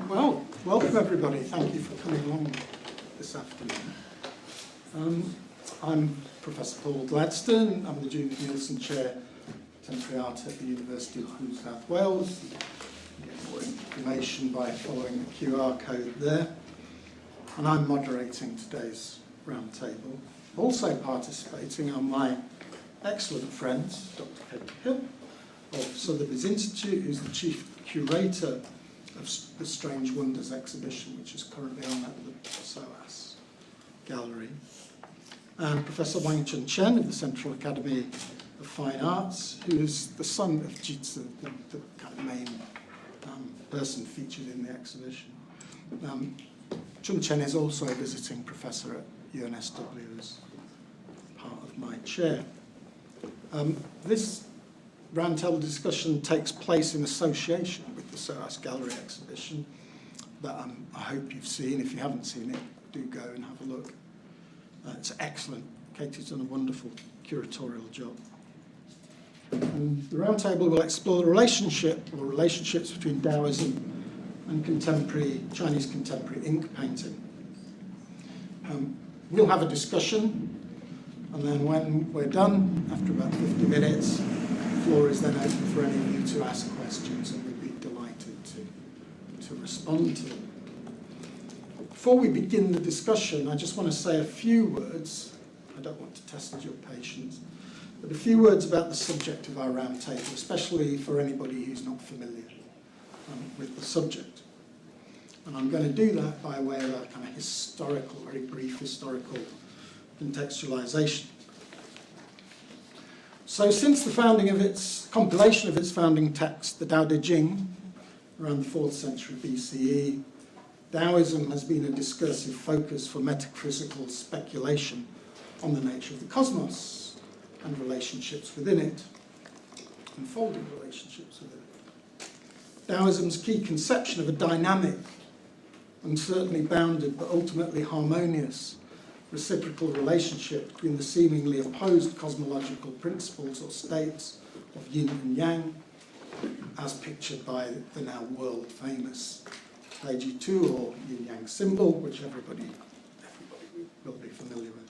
Well, welcome everybody. Thank you for coming along this afternoon. I'm Professor Paul Gladstone. I'm the Judith Nielsen Chair, Contemporary Art at the University of New South Wales. You can get more information by following the QR code there. And I'm moderating today's roundtable. Also participating are my excellent friends, Dr. Kate Hill of Sotheby's Institute, who's the Chief Curator of the Strange Wonders exhibition, which is currently on at the SOAS Gallery, and Professor Wang Chun Chen of the Central Academy of Fine Arts, who is the son of Jitsu, the kind of main person featured in the exhibition. Chun Chen is also a visiting professor at UNSW as part of my chair. This roundtable discussion takes place in association with the SOAS Gallery exhibition that I hope you've seen. If you haven't seen it, do go and have a look. It's excellent. Katie's done a wonderful curatorial job. And the roundtable will explore the relationships between Daoism and Chinese contemporary ink painting. We'll have a discussion, and then when we're done, after about 50 minutes, the floor is then open for any of you to ask questions, and we'd be delighted to respond to them. Before we begin the discussion, I just want to say a few words. I don't want to test your patience, but a few words about the subject of our roundtable, especially for anybody who's not familiar with the subject. And I'm going to do that by way of a kind of very brief historical contextualization. So since the compilation of its founding text, the Tao Te Ching, around the 4th century BCE, Daoism has been a discursive focus for metaphysical speculation on the nature of the cosmos and relationships within it, unfolding relationships within it. Daoism's key conception of a dynamic, uncertainly bounded but ultimately harmonious, reciprocal relationship between the seemingly opposed cosmological principles or states of yin and yang, as pictured by the now world-famous Taiji 2 or yin-yang symbol, which everybody will be familiar with.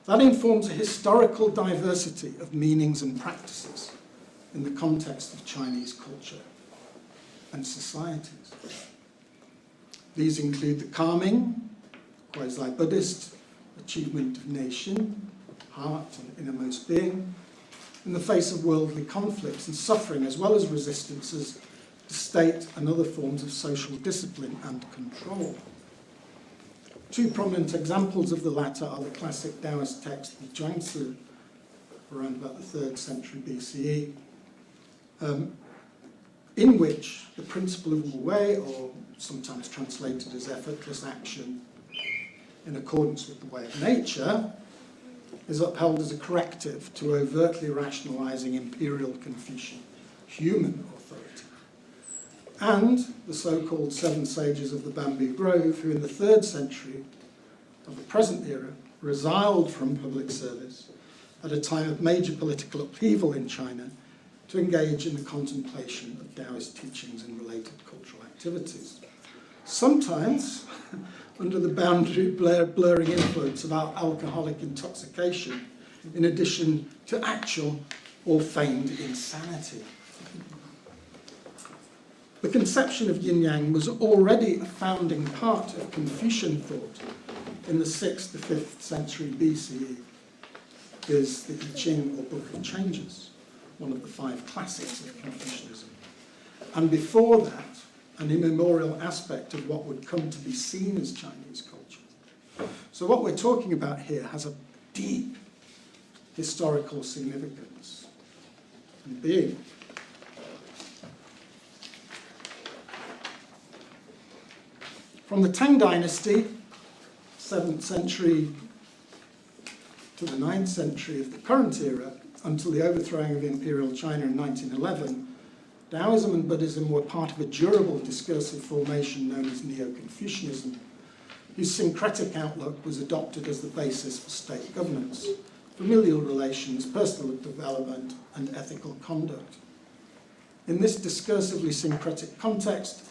That informs a historical diversity of meanings and practices in the context of Chinese culture and societies. These include the calming, quasi-Buddhist, achievement of nation, heart and innermost being, in the face of worldly conflicts and suffering, as well as resistances to state and other forms of social discipline and control. Two prominent examples of the latter are the classic Taoist text, the Zhuangzi, around about the 3rd century BCE, in which the principle of Wu Wei, or sometimes translated as effortless action in accordance with the way of nature, is upheld as a corrective to overtly rationalizing imperial Confucian human authority. And the so-called 7 sages of the Bamboo Grove, who in the 3rd century of the present era resiled from public service at a time of major political upheaval in China to engage in the contemplation of Taoist teachings and related cultural activities. Sometimes under the boundary blurring influence of alcoholic intoxication, in addition to actual or feigned insanity. The conception of yin-yang was already a founding part of Confucian thought in the 6th to 5th century BCE, is the I Ching, or Book of Changes, one of the 5 classics of Confucianism. And before that, an immemorial aspect of what would come to be seen as Chinese culture. So what we're talking about here has a deep historical significance and being. From the Tang Dynasty, 7th century to the 9th century of the current era, until the overthrowing of imperial China in 1911, Taoism and Buddhism were part of a durable discursive formation known as Neo-Confucianism, whose syncretic outlook was adopted as the basis for state governance, familial relations, personal development, and ethical conduct. In this discursively syncretic context,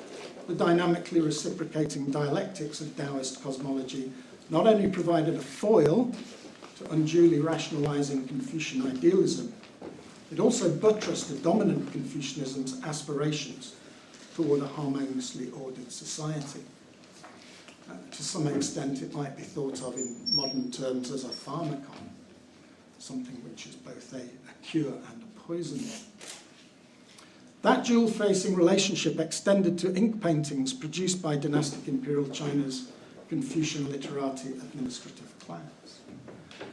the dynamically reciprocating dialectics of Taoist cosmology not only provided a foil to unduly rationalizing Confucian idealism, it also buttressed the dominant Confucianism's aspirations toward a harmoniously ordered society. To some extent, it might be thought of in modern terms as a pharmacon, something which is both a cure and a poison. That dual-facing relationship extended to ink paintings produced by dynastic imperial China's Confucian literati administrative class.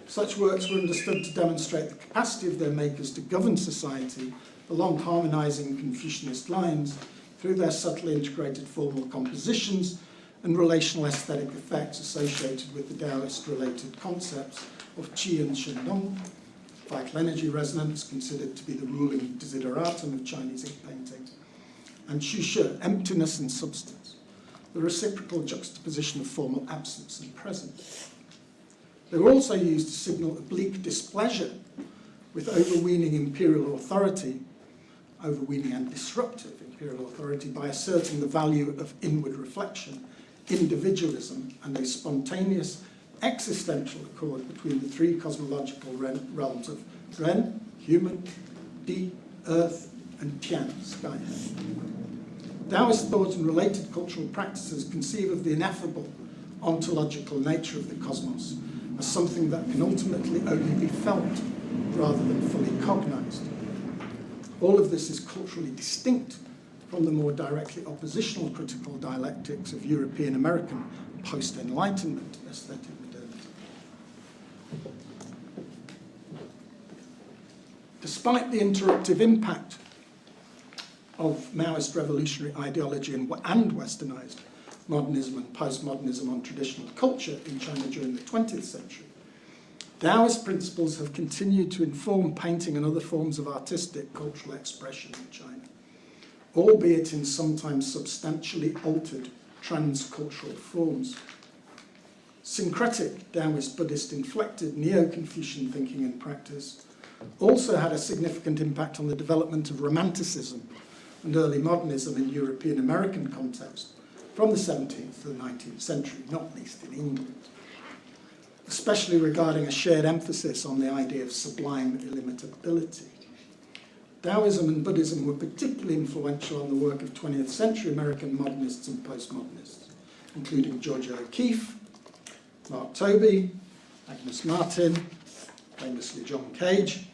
Such works were understood to demonstrate the capacity of their makers to govern society along harmonizing Confucianist lines through their subtly integrated formal compositions and relational aesthetic effects associated with the Taoist-related concepts of qi and shendong, vital energy resonance, considered to be the ruling desideratum of Chinese ink painting, and xu, emptiness and substance, the reciprocal juxtaposition of formal absence and presence. They were also used to signal oblique displeasure with overweening imperial authority, overweening and disruptive imperial authority, by asserting the value of inward reflection, individualism, and a spontaneous existential accord between the three cosmological realms of Ren, human, Di, earth, and Tian, sky. Taoist thought and related cultural practices conceive of the ineffable ontological nature of the cosmos as something that can ultimately only be felt rather than fully cognized. All of this is culturally distinct from the more directly oppositional critical dialectics of European American post-Enlightenment aesthetic modernity. Despite the interruptive impact of Maoist revolutionary ideology and westernized modernism and postmodernism on traditional culture in China during the 20th century, Taoist principles have continued to inform painting and other forms of artistic cultural expression in China, albeit in sometimes substantially altered transcultural forms. Syncretic Taoist Buddhist inflected Neo-Confucian thinking and practice also had a significant impact on the development of Romanticism and early modernism in European American context from the 17th to the 19th century, not least in England, especially regarding a shared emphasis on the idea of sublime illimitability. Taoism and Buddhism were particularly influential on the work of 20th century American modernists and postmodernists, including Georgia O'Keeffe, Mark Tobey, Agnes Martin, famously John Cage,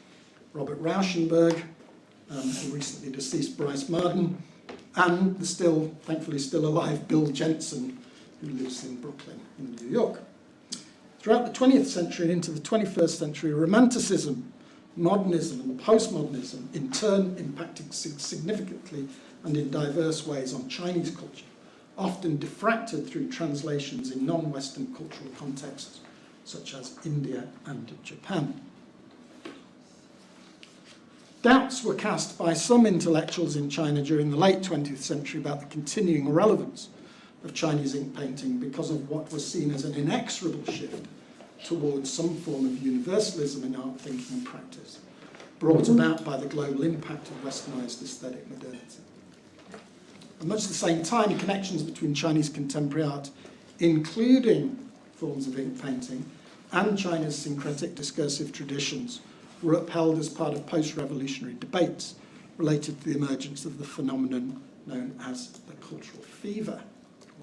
Robert Rauschenberg, the recently deceased Bryce Marden, and the thankfully still alive Bill Jensen, who lives in Brooklyn in New York. Throughout the 20th century and into the 21st century, Romanticism, modernism and postmodernism in turn impacted significantly and in diverse ways on Chinese culture, often diffracted through translations in non-Western cultural contexts such as India and Japan. Doubts were cast by some intellectuals in China during the late 20th century about the continuing relevance of Chinese ink painting because of what was seen as an inexorable shift towards some form of universalism in art thinking and practice, brought about by the global impact of westernized aesthetic modernity. At much the same time, connections between Chinese contemporary art, including forms of ink painting, and China's syncretic discursive traditions were upheld as part of post-revolutionary debates related to the emergence of the phenomenon known as the cultural fever,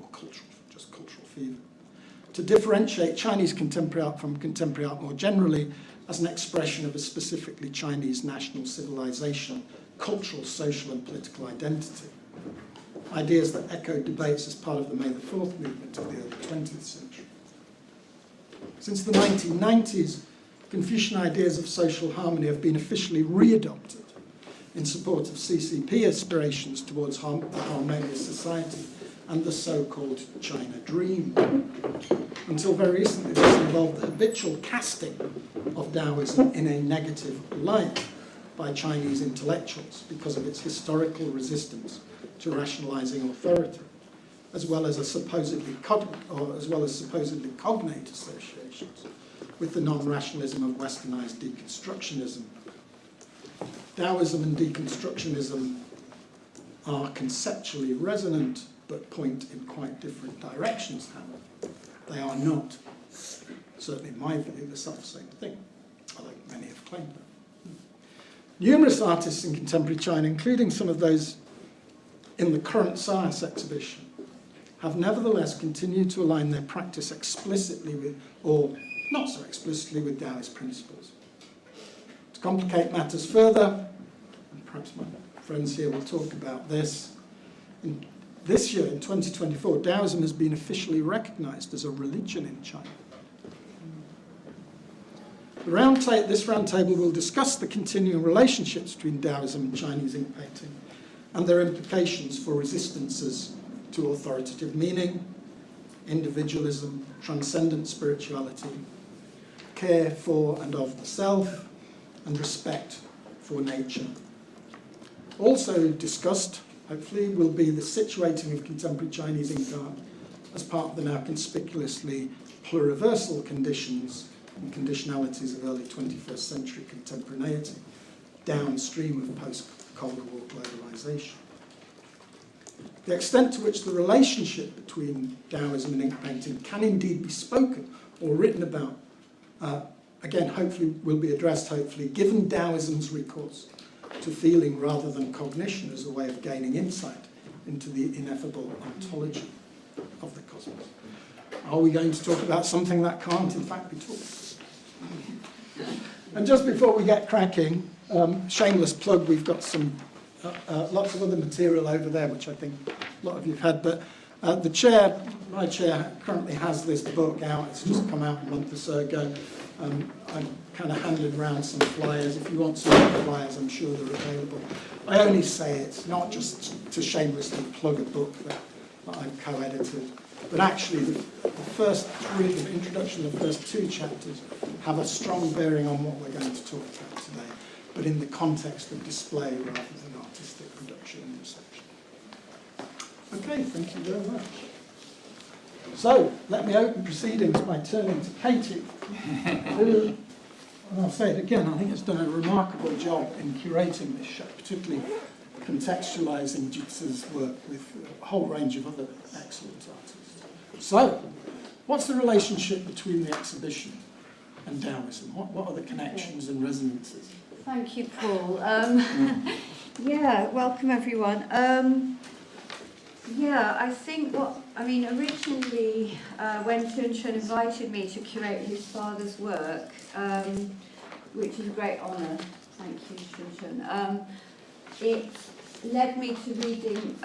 or just cultural fever. To differentiate Chinese contemporary art from contemporary art more generally as an expression of a specifically Chinese national civilization, cultural, social and political identity. Ideas that echoed debates as part of the May the 4th movement of the early 20th century. Since the 1990s, Confucian ideas of social harmony have been officially readopted in support of CCP aspirations towards a harmonious society and the so-called China Dream. Until very recently, this involved the habitual casting of Daoism in a negative light by Chinese intellectuals because of its historical resistance to rationalizing authority, as well as supposedly cognate associations with the non-rationalism of westernized deconstructionism. Daoism and deconstructionism are conceptually resonant but point in quite different directions, however. They are not, certainly in my view, the self-same thing, although many have claimed that. Numerous artists in contemporary China, including some of those in the current science exhibition, have nevertheless continued to align their practice explicitly with, or not so explicitly, with Taoist principles. To complicate matters further, and perhaps my friends here will talk about this, this year, in 2024, Daoism has been officially recognised as a religion in China. This roundtable will discuss the continuing relationships between Daoism and Chinese ink painting and their implications for resistances to authoritative meaning, individualism, transcendent spirituality, care for and of the self, and respect for nature. Also discussed, hopefully, will be the situating of contemporary Chinese ink art as part of the now conspicuously pluriversal conditions and conditionalities of early 21st century contemporaneity, downstream of post-Cold War globalisation. The extent to which the relationship between Daoism and ink painting can indeed be spoken or written about, again, hopefully will be addressed, given Daoism's recourse to feeling rather than cognition as a way of gaining insight into the ineffable ontology of the cosmos. Are we going to talk about something that can't in fact be taught? And just before we get cracking, shameless plug, we've got some lots of other material over there, which I think a lot of you've had, but my chair currently has this book out. It's just come out a month or so ago. I kind of handed around some flyers. If you want some of the flyers, I'm sure they're available. I only say it not just to shamelessly plug a book that I've co-edited, but actually the first three, the introduction of the first two chapters, have a strong bearing on what we're going to talk about today, but in the context of display rather than artistic production and reception. Okay, thank you very much. So, let me open proceedings by turning to Katie, who, and I'll say it again, I think has done a remarkable job in curating this show, particularly contextualising Jitsu's work with a whole range of other excellent artists. So, what's the relationship between the exhibition and Daoism? What are the connections and resonances? Thank you, Paul. Yeah, welcome everyone. I think originally when Chun invited me to curate his father's work, which is a great honour, thank you, Chun. It led me to reading,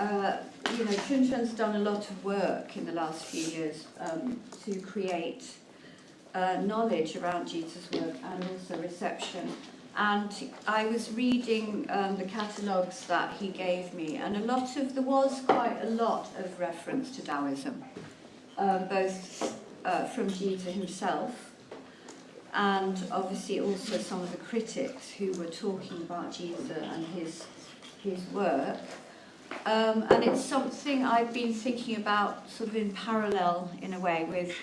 Chun's done a lot of work in the last few years to create knowledge around Jita's work and also reception. And I was reading the catalogues that he gave me, and there was quite a lot of reference to Daoism, both from Jita himself and obviously also some of the critics who were talking about Jita and his work. And it's something I've been thinking about sort of in parallel, in a way, with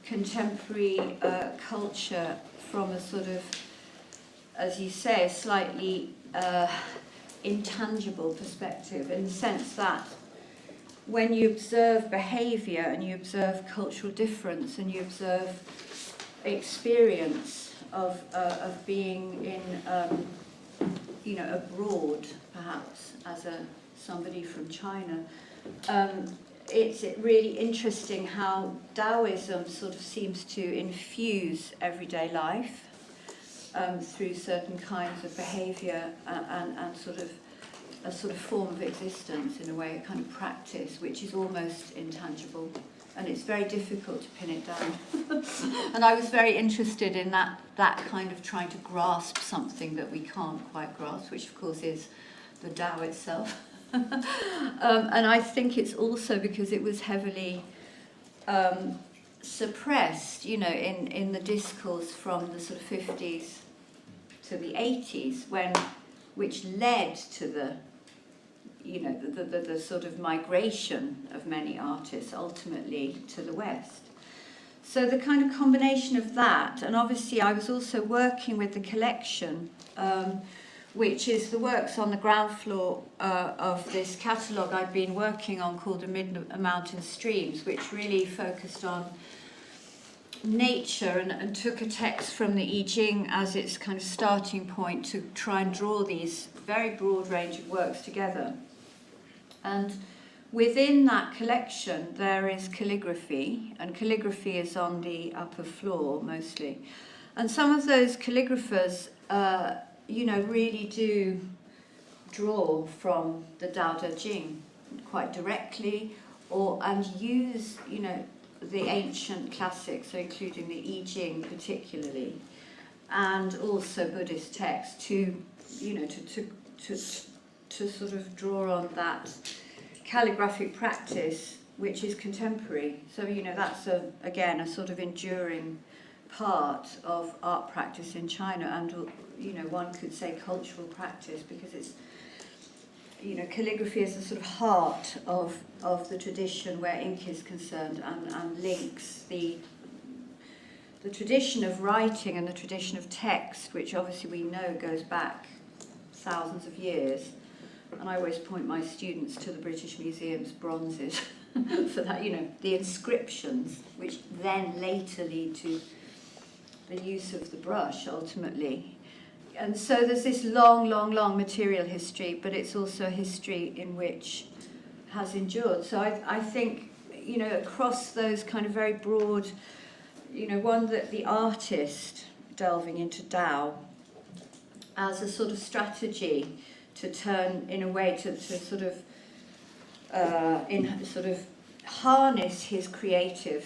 contemporary culture from a sort of, as you say, a slightly intangible perspective, in the sense that when you observe behaviour and you observe cultural difference and you observe experience of being in, abroad, perhaps, as somebody from China, it's really interesting how Daoism sort of seems to infuse everyday life through certain kinds of behaviour and sort of a sort of form of existence, in a way, a kind of practice which is almost intangible, and it's very difficult to pin it down. And I was very interested in that kind of trying to grasp something that we can't quite grasp, which of course is the Tao itself. And I think it's also because it was heavily suppressed, in the discourse from the sort of 50s to the 80s, which led to the sort of migration of many artists ultimately to the West. So the kind of combination of that, and obviously I was also working with the collection, which is the works on the ground floor of this catalogue I've been working on called Mid-Mountain Streams, which really focused on nature and took a text from the I Ching as its kind of starting point to try and draw these very broad range of works together. And within that collection there is calligraphy, and calligraphy is on the upper floor mostly. And some of those calligraphers really do draw from the Tao Te Ching quite directly, and use, the ancient classics, so including the I Ching particularly, and also Buddhist texts to sort of draw on that calligraphic practice, which is contemporary. So, that's again a sort of enduring part of art practice in China, and one could say cultural practice, because it's, calligraphy is the sort of heart of the tradition where ink is concerned, and links the tradition of writing and the tradition of text, which obviously we know goes back thousands of years. And I always point my students to the British Museum's bronzes for that, the inscriptions, which then later lead to the use of the brush ultimately. And so there's this long material history, but it's also a history in which has endured. So I think, across those kind of very broad, one that the artist delving into Tao as a sort of strategy to turn in a way to sort of harness his creative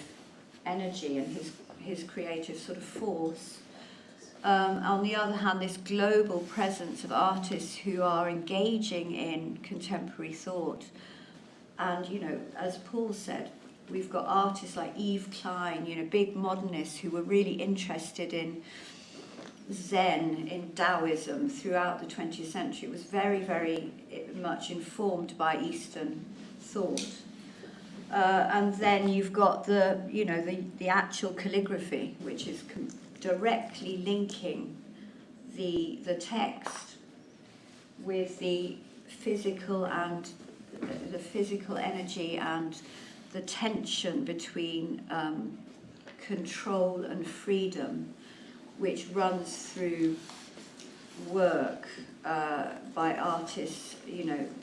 energy and his creative sort of force. On the other hand, this global presence of artists who are engaging in contemporary thought. And, as Paul said, we've got artists like Yves Klein, big modernists who were really interested in Zen, in Daoism throughout the 20th century. It was very, very much informed by Eastern thought. And then you've got the actual calligraphy, which is directly linking the text with the physical energy and the tension between control and freedom, which runs through work by artists,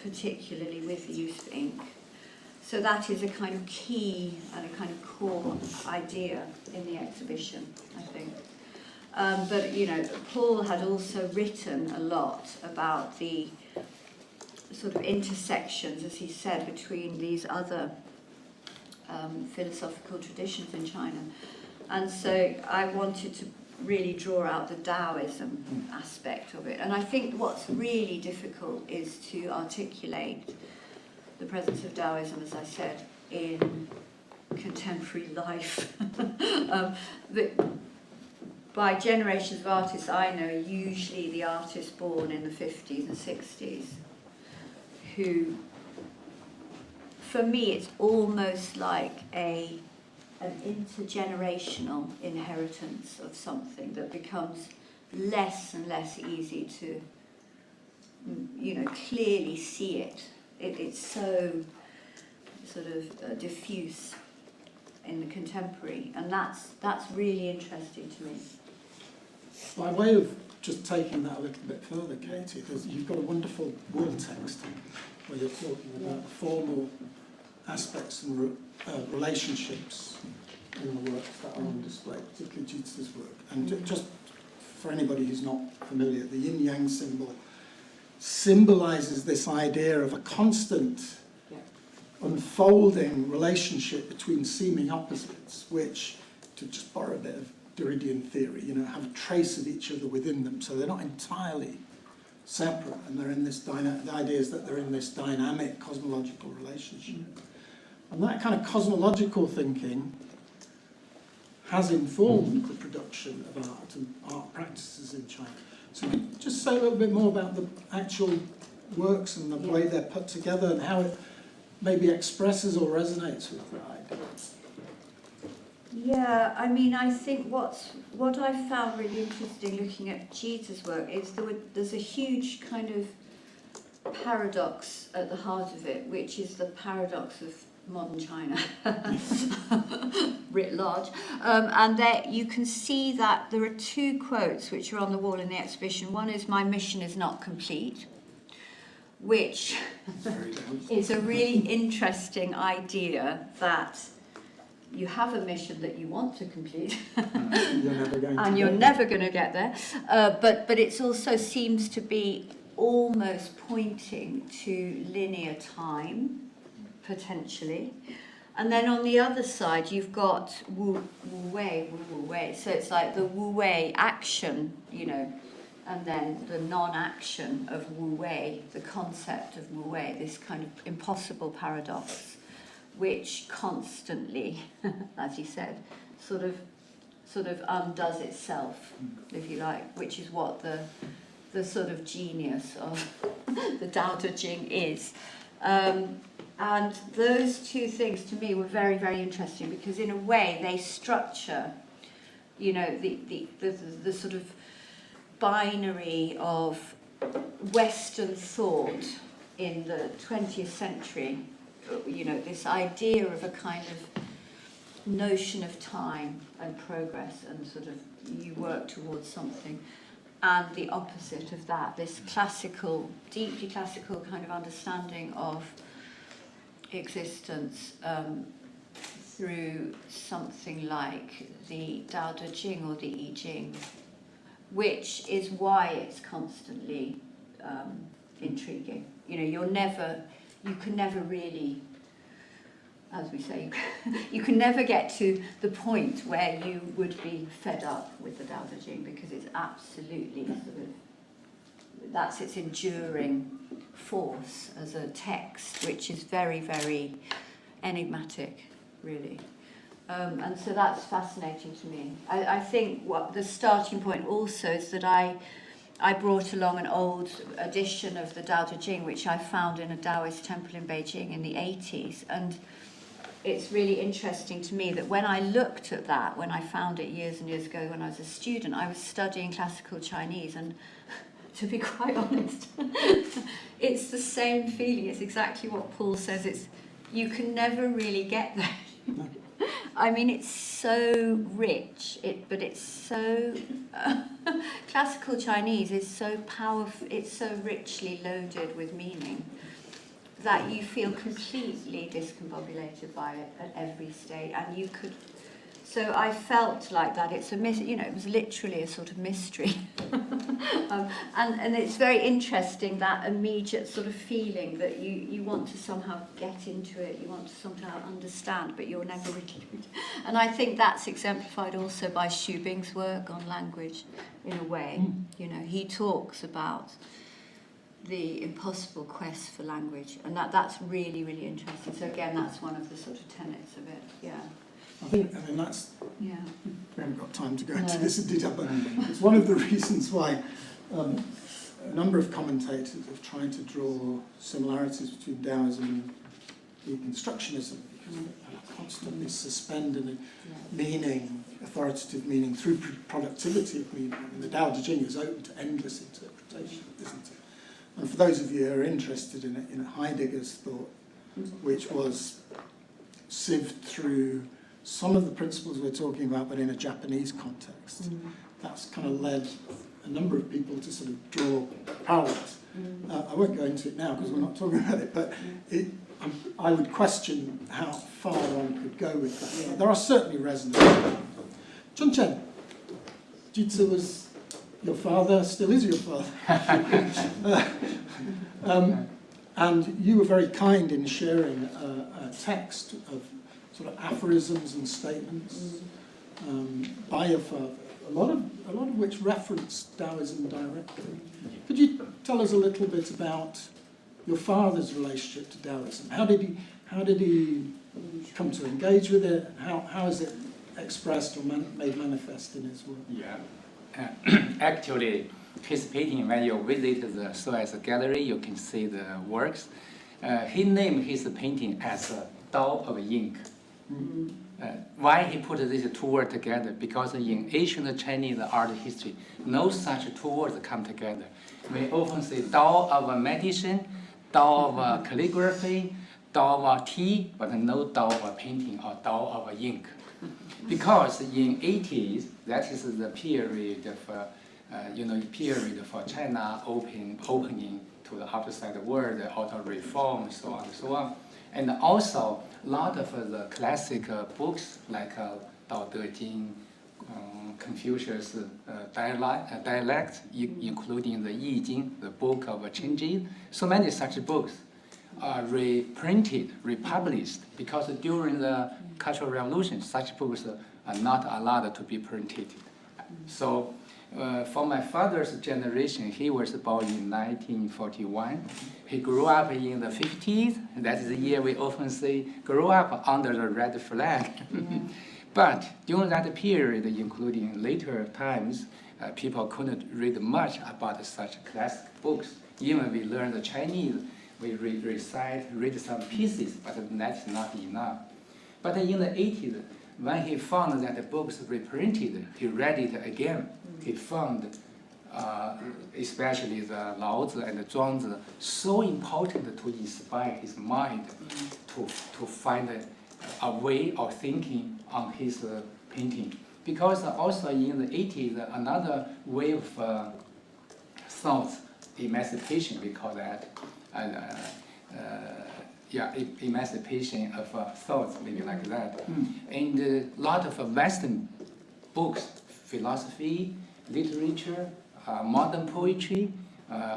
particularly with the use of ink. So that is a kind of key and a kind of core idea in the exhibition, I think. But, Paul had also written a lot about the sort of intersections, as he said, between these other philosophical traditions in China. And so I wanted to really draw out the Daoism aspect of it. And I think what's really difficult is to articulate the presence of Daoism, as I said, in contemporary life. By generations of artists I know, usually the artists born in the 50s and 60s, who, for me, it's almost like an intergenerational inheritance of something that becomes less and less easy to, clearly see it. It's so sort of diffuse in the contemporary, and that's really interesting to me. By way of just taking that a little bit further, Katie, you've got a wonderful word text where you're talking about the formal aspects and relationships in the works that are on display, particularly Jitsu's work. And just for anybody who's not familiar, the yin-yang symbol symbolises this idea of a constant unfolding relationship between seeming opposites, which, to just borrow a bit of Derridian theory, have a trace of each other within them, so they're not entirely separate, and they're in this the idea is that they're in this dynamic cosmological relationship. And that kind of cosmological thinking has informed the production of art and art practices in China. So could you just say a little bit more about the actual works and the way they're put together and how it maybe expresses or resonates with that idea? Yeah, I mean, I think what I found really interesting looking at Jesus' work is there's a huge kind of paradox at the heart of it, which is the paradox of modern China, writ large. And there you can see that there are two quotes which are on the wall in the exhibition. One is, "My mission is not complete," which is a really interesting idea that you have a mission that you want to complete and you're never going to get there. But it also seems to be almost pointing to linear time, potentially. And then on the other side, you've got Wu Wei. So it's like the Wu Wei action, you know, and then the non-action of Wu Wei, the concept of Wu Wei, this kind of impossible paradox, which constantly, as he said, sort of undoes itself, if you like, which is what the sort of genius of the Tao Te Ching is. And those two things to me were very, very interesting because in a way they structure, you know, the sort of binary of Western thought in the 20th century, you know, this idea of a kind of notion of time and progress and sort of you work towards something, and the opposite of that, this classical, deeply classical kind of understanding of existence through something like the Tao Te Ching or the I Ching, which is why it's constantly intriguing. You know, you can never really, as we say, you can never get to the point where you would be fed up with the Tao Te Ching because it's absolutely sort of, that's its enduring force as a text, which is very, very enigmatic, really. And so that's fascinating to me. I think what the starting point also is that I brought along an old edition of the Tao Te Ching, which I found in a Taoist temple in Beijing in the 80s. And it's really interesting to me that when I looked at that, when I found it years and years ago when I was a student, I was studying classical Chinese, and to be quite honest, it's the same feeling. It's exactly what Paul says. You can never really get there. No. I mean, it's so rich, but it's so... classical Chinese is so powerful, it's so richly loaded with meaning that you feel completely discombobulated by it at every stage, and you could... So I felt like that it's it was literally a sort of mystery. And it's very interesting, that immediate sort of feeling that you want to somehow get into it, you want to somehow understand, but you're never really... And I think that's exemplified also by Xu Bing's work on language, in a way. You know, he talks about the impossible quest for language, and that's really, really interesting. So again, that's one of the sort of tenets of it, yeah. I mean, that's... Yeah. We haven't got time to go into this in detail, but it's one of the reasons why a number of commentators have tried to draw similarities between Daoism and Deconstructionism, because they constantly suspend meaning, authoritative meaning, through productivity of meaning. I mean, the Tao Te Ching is open to endless interpretation, isn't it? And for those of you who are interested in it, Heidegger's thought, which was sieved through some of the principles we're talking about, but in a Japanese context. That's kind of led a number of people to sort of draw parallels. I won't go into it now because we're not talking about it, but I would question how far one could go with that. But there are certainly resonances. Chun Chen, Jitsu was your father, still is your father. And you were very kind in sharing a text of sort of aphorisms and statements by your father, a lot of which reference Daoism directly. Could you tell us a little bit about your father's relationship to Daoism? How did he come to engage with it? How is it expressed or made manifest in his work? Yeah, actually, his painting, when you visit the Suez Gallery, you can see the works. He named his painting as Dao of Ink. Why he put these two words together? Because in ancient Chinese art history, no such two words come together. We often say Dao of medicine, Dao of calligraphy, Dao of tea, but no Dao of painting or Dao of ink. Because in 80s, that is the period of, period for China opening to the outside world, auto reform, so on and so on. And also, a lot of the classic books like Dao De Jing, Confucius dialect, including the Yi Jing, the book of Chenji, so many such books are reprinted, republished, because during the Cultural Revolution, such books are not allowed to be printed. So, for my father's generation, he was born in 1941. He grew up in the 50s. That is the year we often say, grew up under the red flag. But during that period, including later times, people couldn't read much about such classic books. Even we learn the Chinese, we read some pieces, but that's not enough. But in the 80s, when he found that the books reprinted, he read it again. He found, especially the Laozi and the Zhuangzi, so important to inspire his mind to find a way of thinking on his painting. Because also in the 80s, another wave of thought, emancipation, we call that, emancipation of thoughts, maybe like that. And a lot of Western books, philosophy, literature, modern poetry,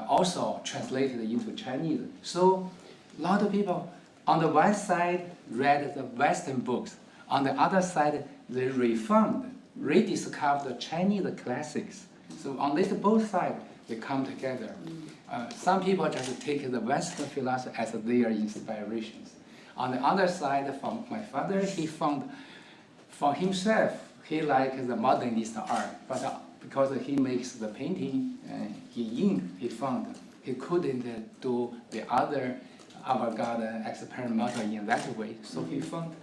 also translated into Chinese. So a lot of people on the one side read the Western books, on the other side they rediscovered the Chinese classics. So on these both sides, they come together. Some people just take the Western philosophy as their inspirations. On the other side, from my father, he found for himself, he liked the modernist art, but because he makes the painting in ink, he found he couldn't do the other avant-garde experimental in that way. So he found,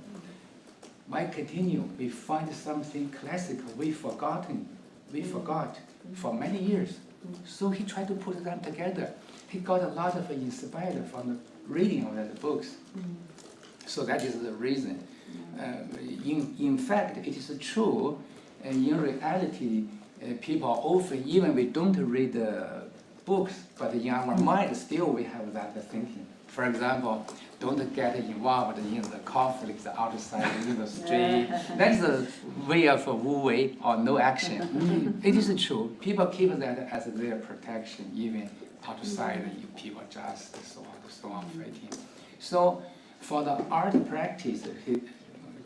why continue? We find something classical we forgot for many years. So he tried to put them together. He got a lot of inspired from the reading of the books. So that is the reason. In fact, it is true. In reality, people often, even we don't read books, but in our mind still we have that thinking. For example, don't get involved in the conflicts outside in the street. That's a way of wu wei or no action. It is true. People keep that as their protection, even outside. People just so on fighting. So for the art practice,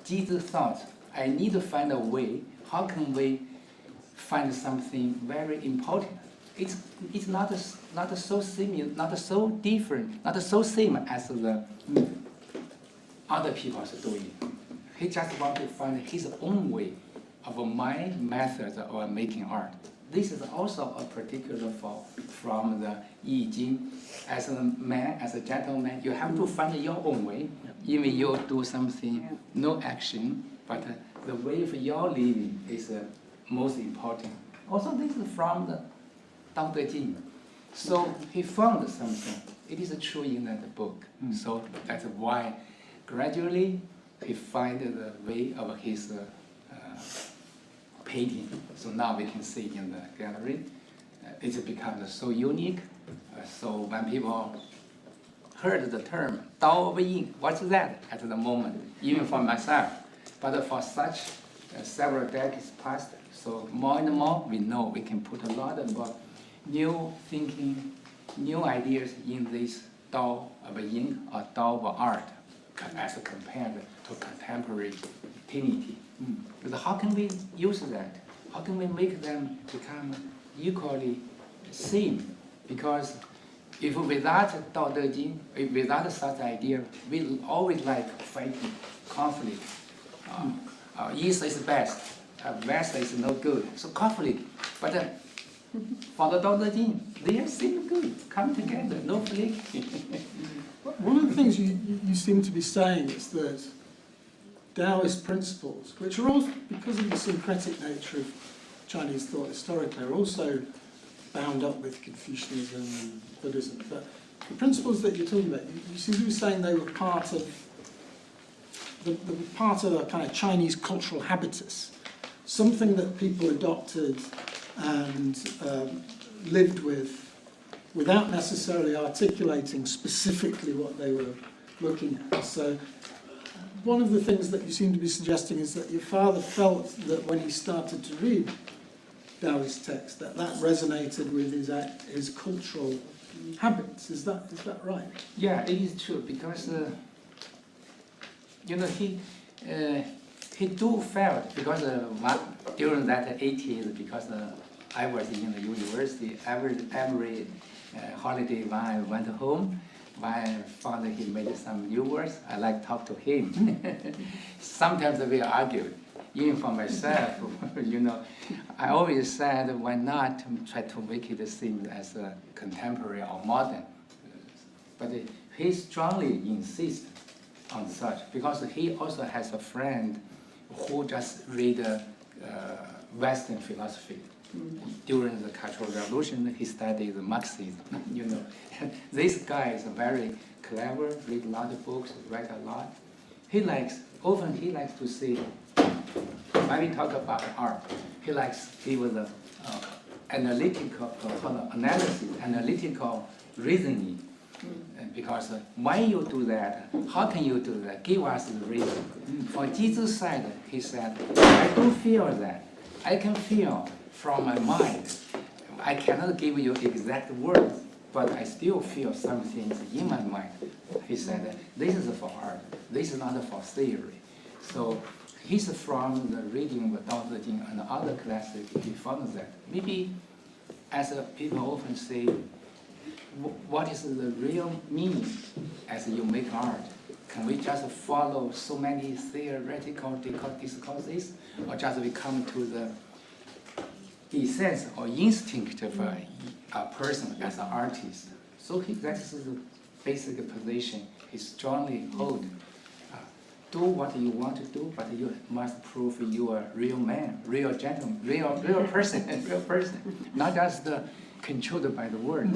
Jesus thought, I need to find a way. How can we find something very important? It's not so similar, not so different, not so same as the other people are doing. He just wants to find his own way of my method of making art. This is also a particular from the Yi Jing. As a man, as a gentleman, you have to find your own way. Even you do something, no action, but the way of your living is most important. Also, this is from the Dao De Jing. So he found something. It is true in that book. So that's why gradually he find the way of his painting. So now we can see in the gallery. It becomes so unique. So when people heard the term Dao of Yin, what's that at the moment, even for myself. But for such several decades past, so more and more we know we can put a lot of new thinking, new ideas in this Dao of Yin or Dao of art as compared to contemporary painting. But how can we use that? How can we make them become equally same? Because if without Dao De Jing, without such idea, we always like fighting, conflict. East is best, West is no good. So conflict. But for the Dao De Jing, they seem good, come together, no flick. One of the things you seem to be saying is that Daoist principles, which are also, because of the syncretic nature of Chinese thought historically, are also bound up with Confucianism and Buddhism. But the principles that you're talking about, you seem to be saying they were part of a kind of Chinese cultural habitus, something that people adopted and lived with without necessarily articulating specifically what they were looking at. So one of the things that you seem to be suggesting is that your father felt that when he started to read Daoist text, that resonated with his cultural habits. Is that right? Yeah, it is true, because he do felt, because during that 80s, because I was in the university, every holiday when I went home, my father, he made some new words, I like to talk to him. Sometimes we argued, even for myself, I always said, why not try to make it seem as a contemporary or modern? But he strongly insists on such, because he also has a friend who just read Western philosophy. During the Cultural Revolution, he studied Marxism. This guy is very clever, read a lot of books, write a lot. Often he likes to say, when we talk about art, he likes to give the analytical reasoning. Because when you do that, how can you do that? Give us the reason. For Jesus' side, he said, I don't feel that. I can feel from my mind. I cannot give you exact words, but I still feel some things in my mind. He said, this is for art. This is not for theory. So he's from the reading of Daoism and other classics, he found that. Maybe, as people often say, what is the real meaning as you make art? Can we just follow so many theoretical discourses, or just we come to the essence or instinct of a person as an artist? So that's the basic position he strongly hold. Do what you want to do, but you must prove you are a real man, real gentleman, real person, real person, not just controlled by the word.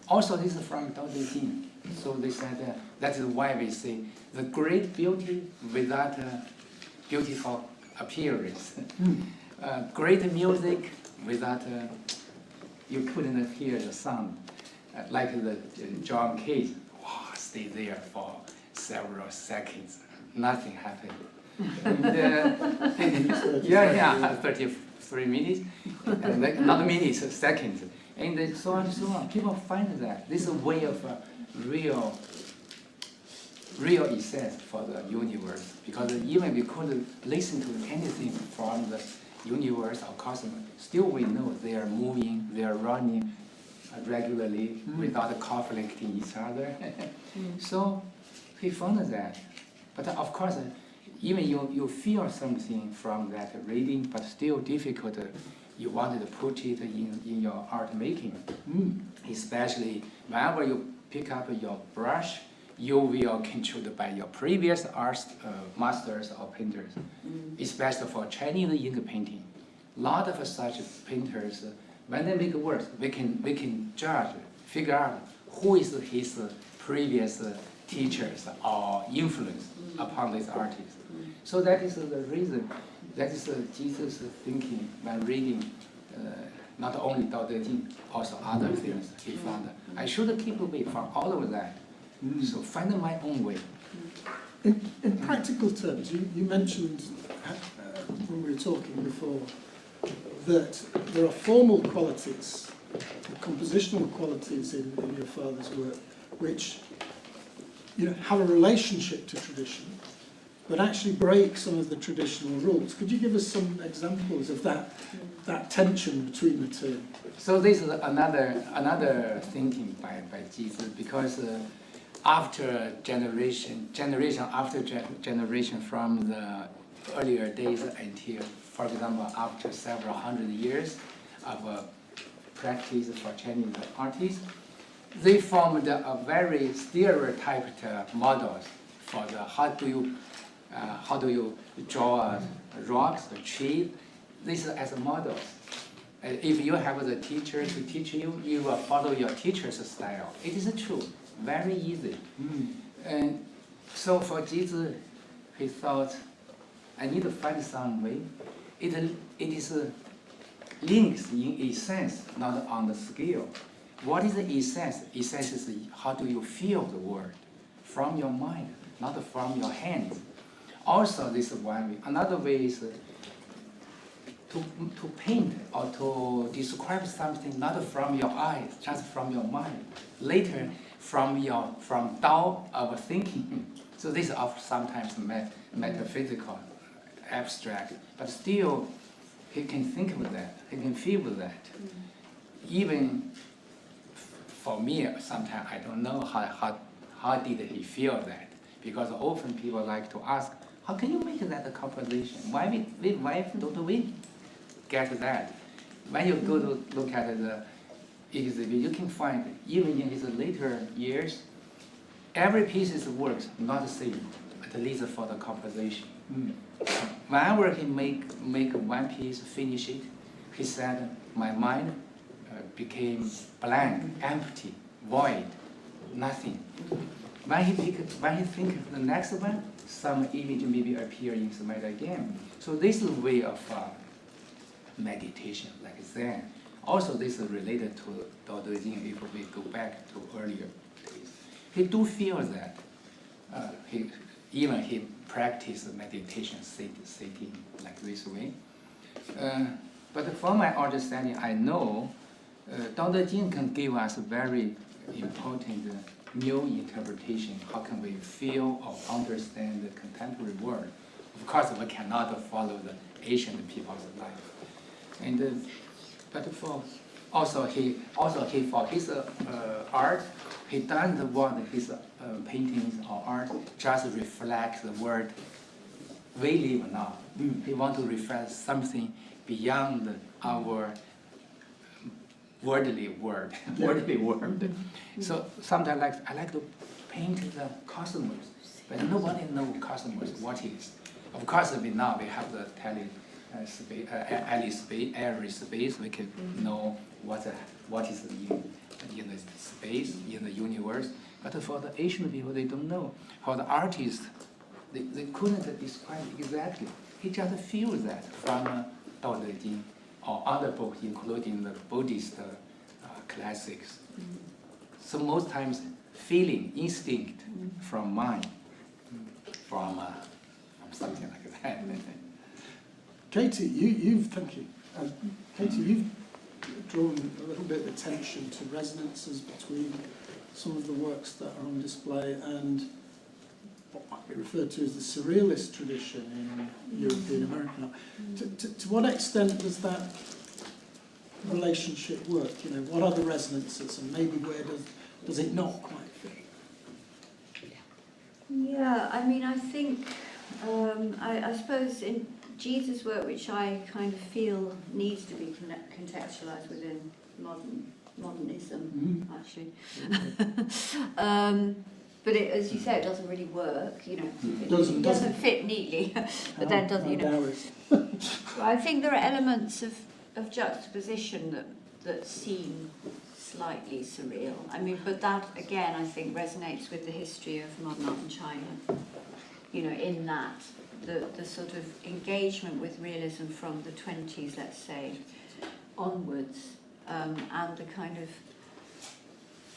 Also, this is from Daoism. So they said that is why we say the great beauty without beautiful appearance. Great music without you couldn't hear the sound. Like the drum case, stay there for several seconds, nothing happened. And, 33 minutes, and not minutes, seconds. And so on and so on. People find that this is a way of real essence for the universe. Because even we couldn't listen to anything from the universe or cosmos, still we know they are moving, they are running regularly without conflicting each other. So he found that. But of course, even you feel something from that reading, but still difficult. You wanted to put it in your art making. Especially whenever you pick up your brush, you will controlled by your previous art masters or painters. Especially for Chinese ink painting. A lot of such painters, when they make works, we can judge, figure out who is his previous teachers or influence upon this artist. So that is the reason. That is Jesus' thinking when reading not only Daoism, also other things he found. I should keep away from all of that. So find my own way. In practical terms, you mentioned when we were talking before that there are formal qualities, compositional qualities in your father's work, which have a relationship to tradition, but actually break some of the traditional rules. Could you give us some examples of that tension between the two? So this is another thinking by Jesus, because after generation after generation from the earlier days until, for example, after several hundred years of practice for Chinese artists, they formed a very stereotyped models for how do you how do you draw rocks, a tree. This is as a model. If you have the teacher to teach you, you will follow your teacher's style. It is true, very easy. And so for Jesus, he thought, I need to find some way. It is links in essence, not on the scale. What is the essence? Essence is how do you feel the word from your mind, not from your hands. Also, this is one way. Another way is to paint or to describe something not from your eyes, just from your mind. Later, from Dao of thinking. So this is sometimes metaphysical, abstract, but still he can think with that, he can feel with that. Even for me, sometimes I don't know how did he feel that, because often people like to ask, how can you make that a composition? Why don't we get that? When you go to look at the exhibit, you can find, even in his later years, every piece of work not the same, at least for the composition. Whenever he make one piece, finish it, he said, my mind became blank, empty, void, nothing. When he think of the next one, some image maybe appear in his mind again. So this is a way of meditation, like Zen. Also, this is related to Daoism if we go back to earlier days. He do feel that he practiced meditation, sitting like this way. But from my understanding, I know Daoism can give us a very important new interpretation. How can we feel or understand the contemporary world? Of course, we cannot follow the ancient people's life. And but for his art, he doesn't want his paintings or art just reflect the world we live now. He wants to reflect something beyond our worldly world. So sometimes I like to paint the cosmos, but nobody knows cosmos what is. Of course, now we have the airy space. We can know what is in the space, in the universe. But for the Asian people, they don't know. For the artists, they couldn't describe exactly. He just feels that from Daoism or other books, including the Buddhist classics. So most times, feeling, instinct from mind, from something like that. Katie, you've drawn a little bit of attention to resonances between some of the works that are on display and what might be referred to as the surrealist tradition in European American art. To what extent does that relationship work? You know, what are the resonances, and maybe where does it not quite fit? Yeah, I mean, I think, I suppose in Jesus' work, which I kind of feel needs to be contextualised within modernism, actually. But it, as you say, it doesn't really work, you know. It doesn't fit neatly, but then doesn't, you know. I think there are elements of juxtaposition that seem slightly surreal. I mean, but that, again, I think resonates with the history of modern art in China. You know, in that, the sort of engagement with realism from the 20s, let's say, onwards, and the kind of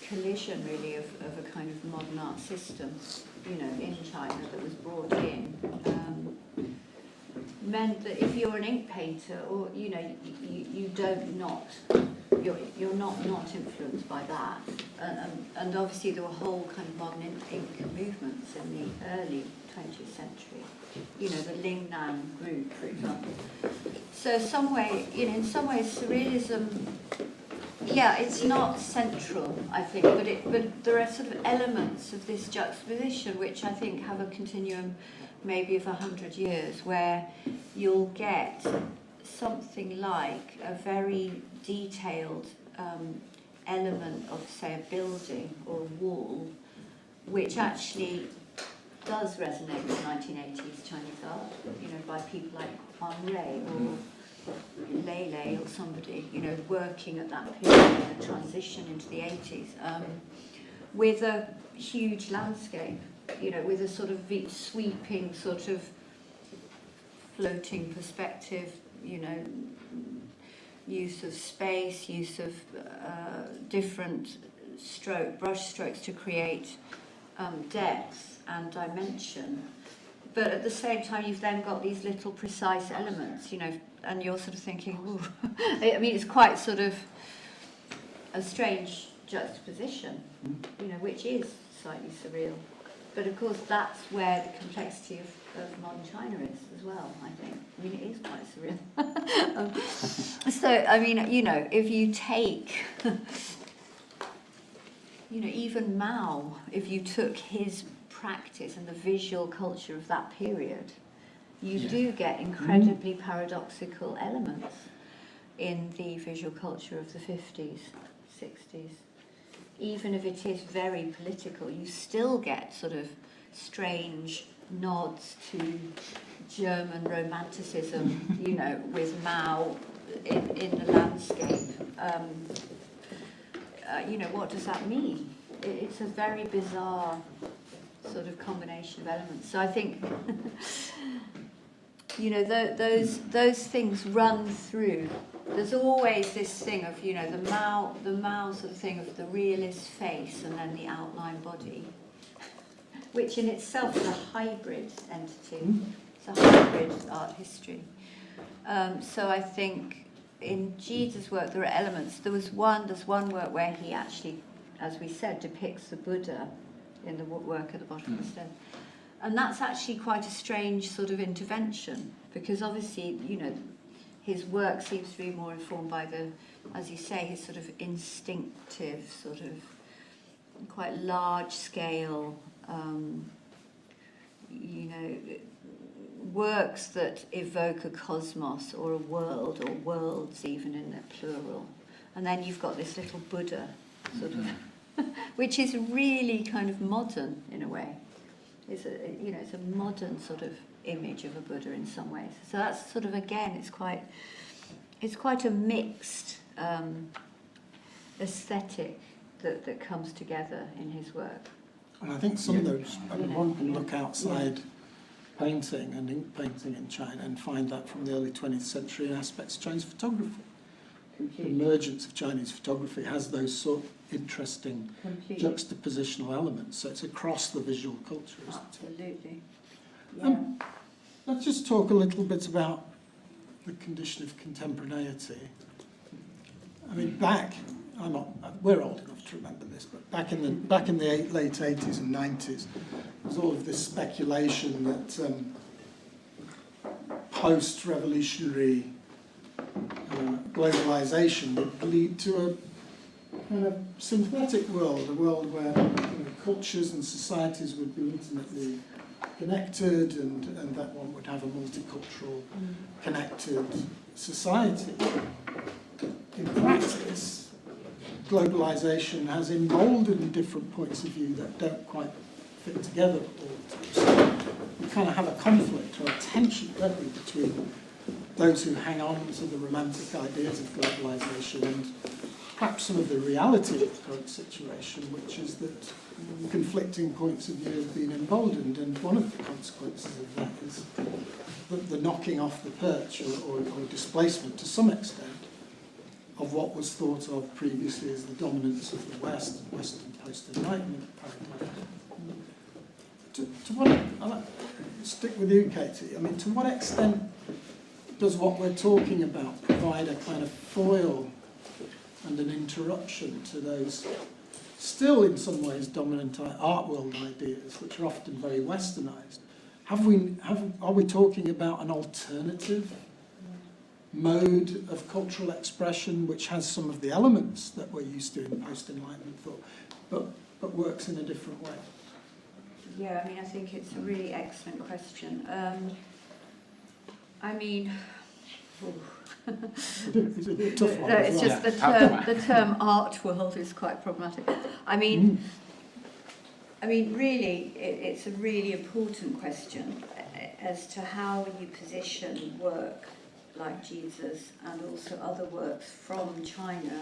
collision, really, of a kind of modern art system, you know, in China that was brought in, meant that if you're an ink painter, or, you know, you don't not, you're not influenced by that. And obviously there were whole kind of modern ink movements in the early 20th century. You know, the Lingnan group, for example. So in some ways, surrealism, yeah, it's not central, I think, but there are sort of elements of this juxtaposition which I think have a continuum maybe of 100 years, where you'll get something like a very detailed element of, say, a building or a wall, which actually does resonate with 1980s Chinese art, you know, by people like Huang Rui or Lei or somebody, you know, working at that period, the transition into the 80s, with a huge landscape, you know, with a sort of sweeping, sort of floating perspective, you know, use of space, use of different brush strokes to create depth and dimension. But at the same time, you've then got these little precise elements, you know, and you're sort of thinking, ooh. I mean, it's quite sort of a strange juxtaposition, you know, which is slightly surreal. But of course, that's where the complexity of modern China is as well, I think. I mean, it is quite surreal. So, I mean, you know, if you take, you know, even Mao, if you took his practice and the visual culture of that period, you do get incredibly paradoxical elements in the visual culture of the 50s, 60s. Even if it is very political, you still get sort of strange nods to German romanticism, you know, with Mao in the landscape. You know, what does that mean? It's a very bizarre sort of combination of elements. So I think, you know, those things run through. There's always this thing of, you know, the Mao sort of thing of the realist face and then the outline body, which in itself is a hybrid entity. It's a hybrid art history. So I think in Jide's work there are elements. There's one work where he actually, as we said, depicts the Buddha in the work at the bottom of the stone. And that's actually quite a strange sort of intervention, because obviously, you know, his work seems to be more informed by the, as you say, his sort of instinctive, sort of quite large scale, you know, works that evoke a cosmos or a world, or worlds even in their plural. And then you've got this little Buddha, sort of, which is really kind of modern in a way. It's a, you know, it's a modern sort of image of a Buddha in some ways. So that's sort of, again, it's quite a mixed aesthetic that comes together in his work. And I think some of those, I mean, one can look outside painting and ink painting in China and find that from the early 20th century in aspects of Chinese photography. The emergence of Chinese photography has those sort of interesting juxtapositional elements, so it's across the visual culture, isn't Absolutely. Yeah. Let's just talk a little bit about the condition of contemporaneity. I mean, we're old enough to remember this, but back in the late 80s and 90s, there was all of this speculation that post-revolutionary globalization would lead to a kind of synthetic world, a world where, you know, cultures and societies would be intimately connected, and that one would have a multicultural, connected society. In practice, globalization has emboldened different points of view that don't quite fit together all the time. So we kind of have a conflict or a tension, don't we, between those who hang on to the romantic ideas of globalization and perhaps some of the reality of the current situation, which is that conflicting points of view have been emboldened, and one of the consequences of that is the knocking off the perch or displacement to some extent of what was thought of previously as the dominance of the West, Western post-Enlightenment paradigm. To what, I'll stick with you, Katie. I mean, to what extent does what we're talking about provide a kind of foil and an interruption to those still in some ways dominant art world ideas, which are often very westernized? Are we talking about an alternative mode of cultural expression which has some of the elements that we're used to in post-Enlightenment thought, but works in a different way? Yeah, I mean, I think it's a really excellent question. I mean, It's a bit tough one. it's just the term art world is quite problematic. I mean, I mean, really, it's a really important question as to how you position work like Jesus and also other works from China,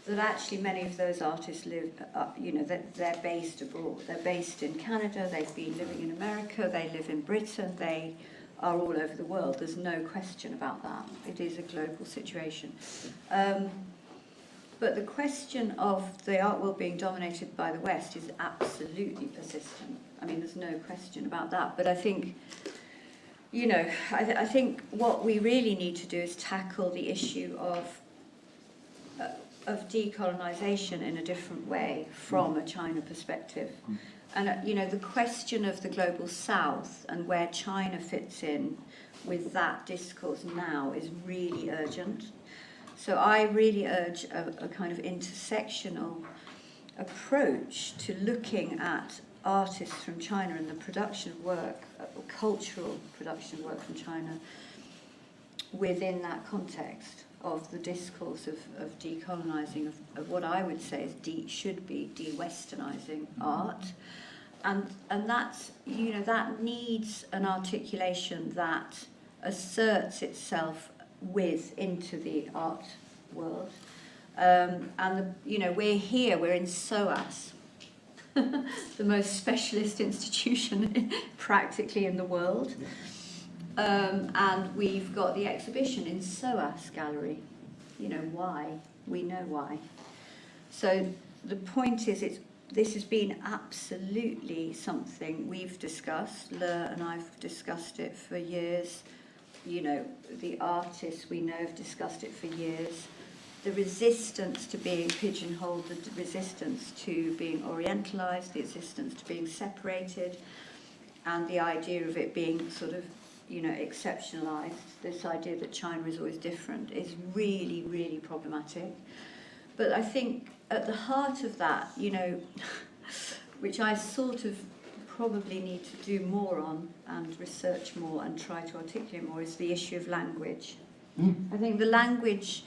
that actually many of those artists live, you know, they're based abroad. They're based in Canada, they've been living in America, they live in Britain, they are all over the world. There's no question about that. It is a global situation. But the question of the art world being dominated by the West is absolutely persistent. I mean, there's no question about that. But I think, you know, I think what we really need to do is tackle the issue of decolonisation in a different way from a China perspective. And, you know, the question of the global South and where China fits in with that discourse now is really urgent. So I really urge a kind of intersectional approach to looking at artists from China and the production of work, cultural production of work from China, within that context of the discourse of decolonising, of what I would say is should be de-Westernising art. And that's, you know, that needs an articulation that asserts itself into the art world. You know, we're here, we're in SOAS, the most specialist institution practically in the world. And we've got the exhibition in SOAS Gallery. You know, why? We know why. So the point is, this has been absolutely something we've discussed. Le and I've discussed it for years. You know, the artists we know have discussed it for years. The resistance to being pigeonholed, the resistance to being orientalised, the resistance to being separated, and the idea of it being sort of, you know, exceptionalised, this idea that China is always different, is really, really problematic. But I think at the heart of that, you know, which I sort of probably need to do more on and research more and try to articulate more, is the issue of language. I think the language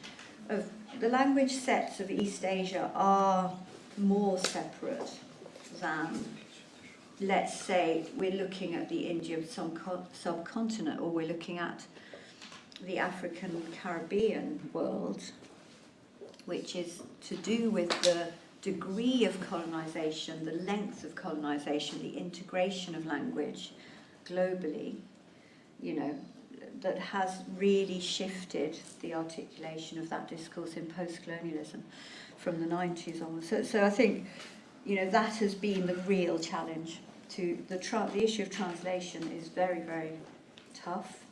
sets of East Asia are more separate than, let's say, we're looking at the Indian subcontinent, or we're looking at the African Caribbean world, which is to do with the degree of colonisation, the length of colonisation, the integration of language globally, you know, that has really shifted the articulation of that discourse in post-colonialism from the 90s onwards. So I think, you know, that has been the real challenge. The issue of translation is very, very tough,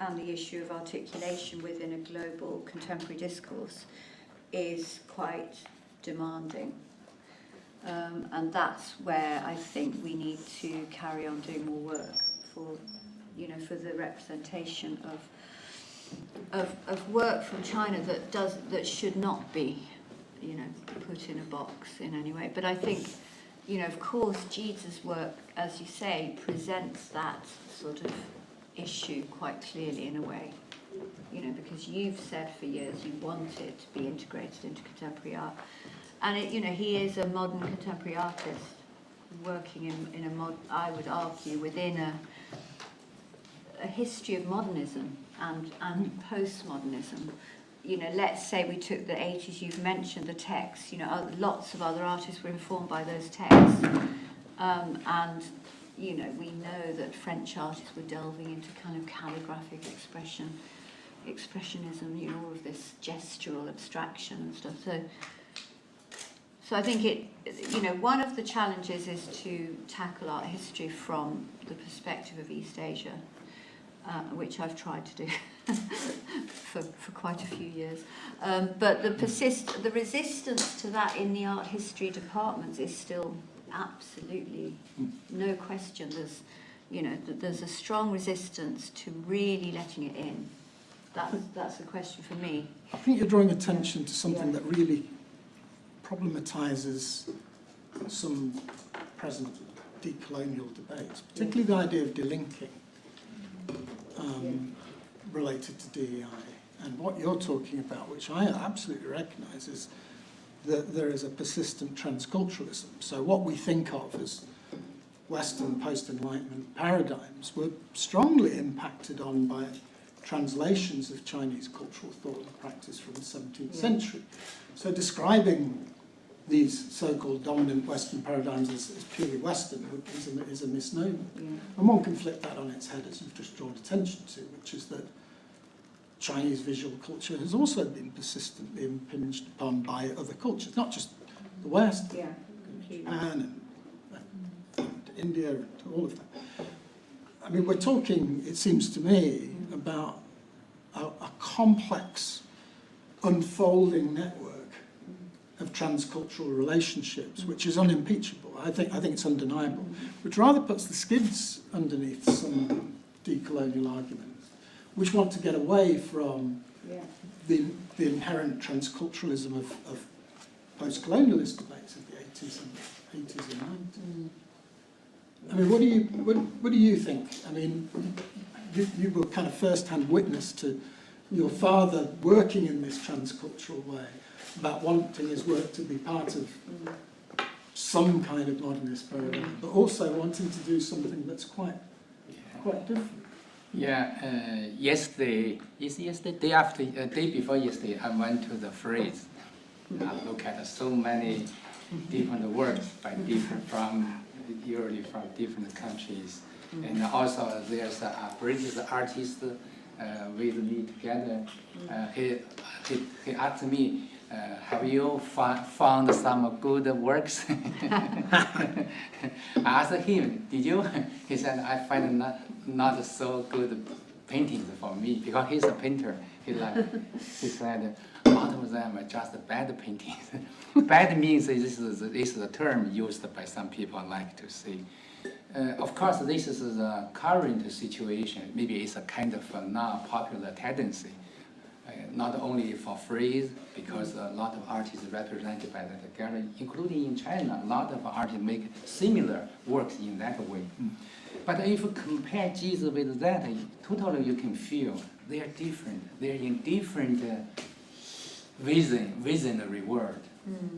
and the issue of articulation within a global contemporary discourse is quite demanding. And that's where I think we need to carry on doing more work for the representation of work from China that should not be, you know, put in a box in any way. But I think, you know, of course, Jesus' work, as you say, presents that sort of issue quite clearly in a way. You know, because you've said for years you want it to be integrated into contemporary art. And, you know, he is a modern contemporary artist working in a I would argue, within a history of modernism and postmodernism. You know, let's say we took the 80s, you've mentioned the texts, you know, lots of other artists were informed by those texts. And, you know, we know that French artists were delving into kind of calligraphic expressionism, you know, all of this gestural abstraction and stuff. So I think you know, one of the challenges is to tackle art history from the perspective of East Asia, which I've tried to do for quite a few years. But the resistance to that in the art history departments is still absolutely no question. There's a strong resistance to really letting it in. That's the question for me. I think you're drawing attention to something that really problematises some present decolonial debates, particularly the idea of delinking related to DEI. And what you're talking about, which I absolutely recognise, is that there is a persistent transculturalism. So what we think of as Western post-Enlightenment paradigms were strongly impacted on by translations of Chinese cultural thought and practice from the 17th century. So describing these so-called dominant Western paradigms as purely Western is a misnomer. And one can flip that on its head, as you've just drawn attention to, which is that Chinese visual culture has also been persistently impinged upon by other cultures, not just the West, Japan and India, and all of that. I mean, we're talking, it seems to me, about a complex, unfolding network of transcultural relationships, which is unimpeachable. I think it's undeniable, which rather puts the skids underneath some decolonial arguments, which want to get away from the inherent transculturalism of post-colonialist debates of the 80s and 90s. I mean, what do you think? I mean, you were kind of first-hand witness to your father working in this transcultural way, about wanting his work to be part of some kind of modernist paradigm, but also wanting to do something that's quite different. Yeah, day before yesterday, I went to the frieze. I look at so many different works by usually from different countries. And also there's a British artist with me together. He asked me, have you found some good works? I asked him, did you? He said, I find not so good paintings for me, because he's a painter. He said, a lot of them are just bad paintings. Bad means this is the term used by some people like to say. Of course, this is the current situation. Maybe it's a kind of a now popular tendency. Not only for frieze, because a lot of artists represented by that gallery, including in China, a lot of artists make similar works in that way. But if you compare Jesus with that, totally you can feel they are different. They are in different visionary world.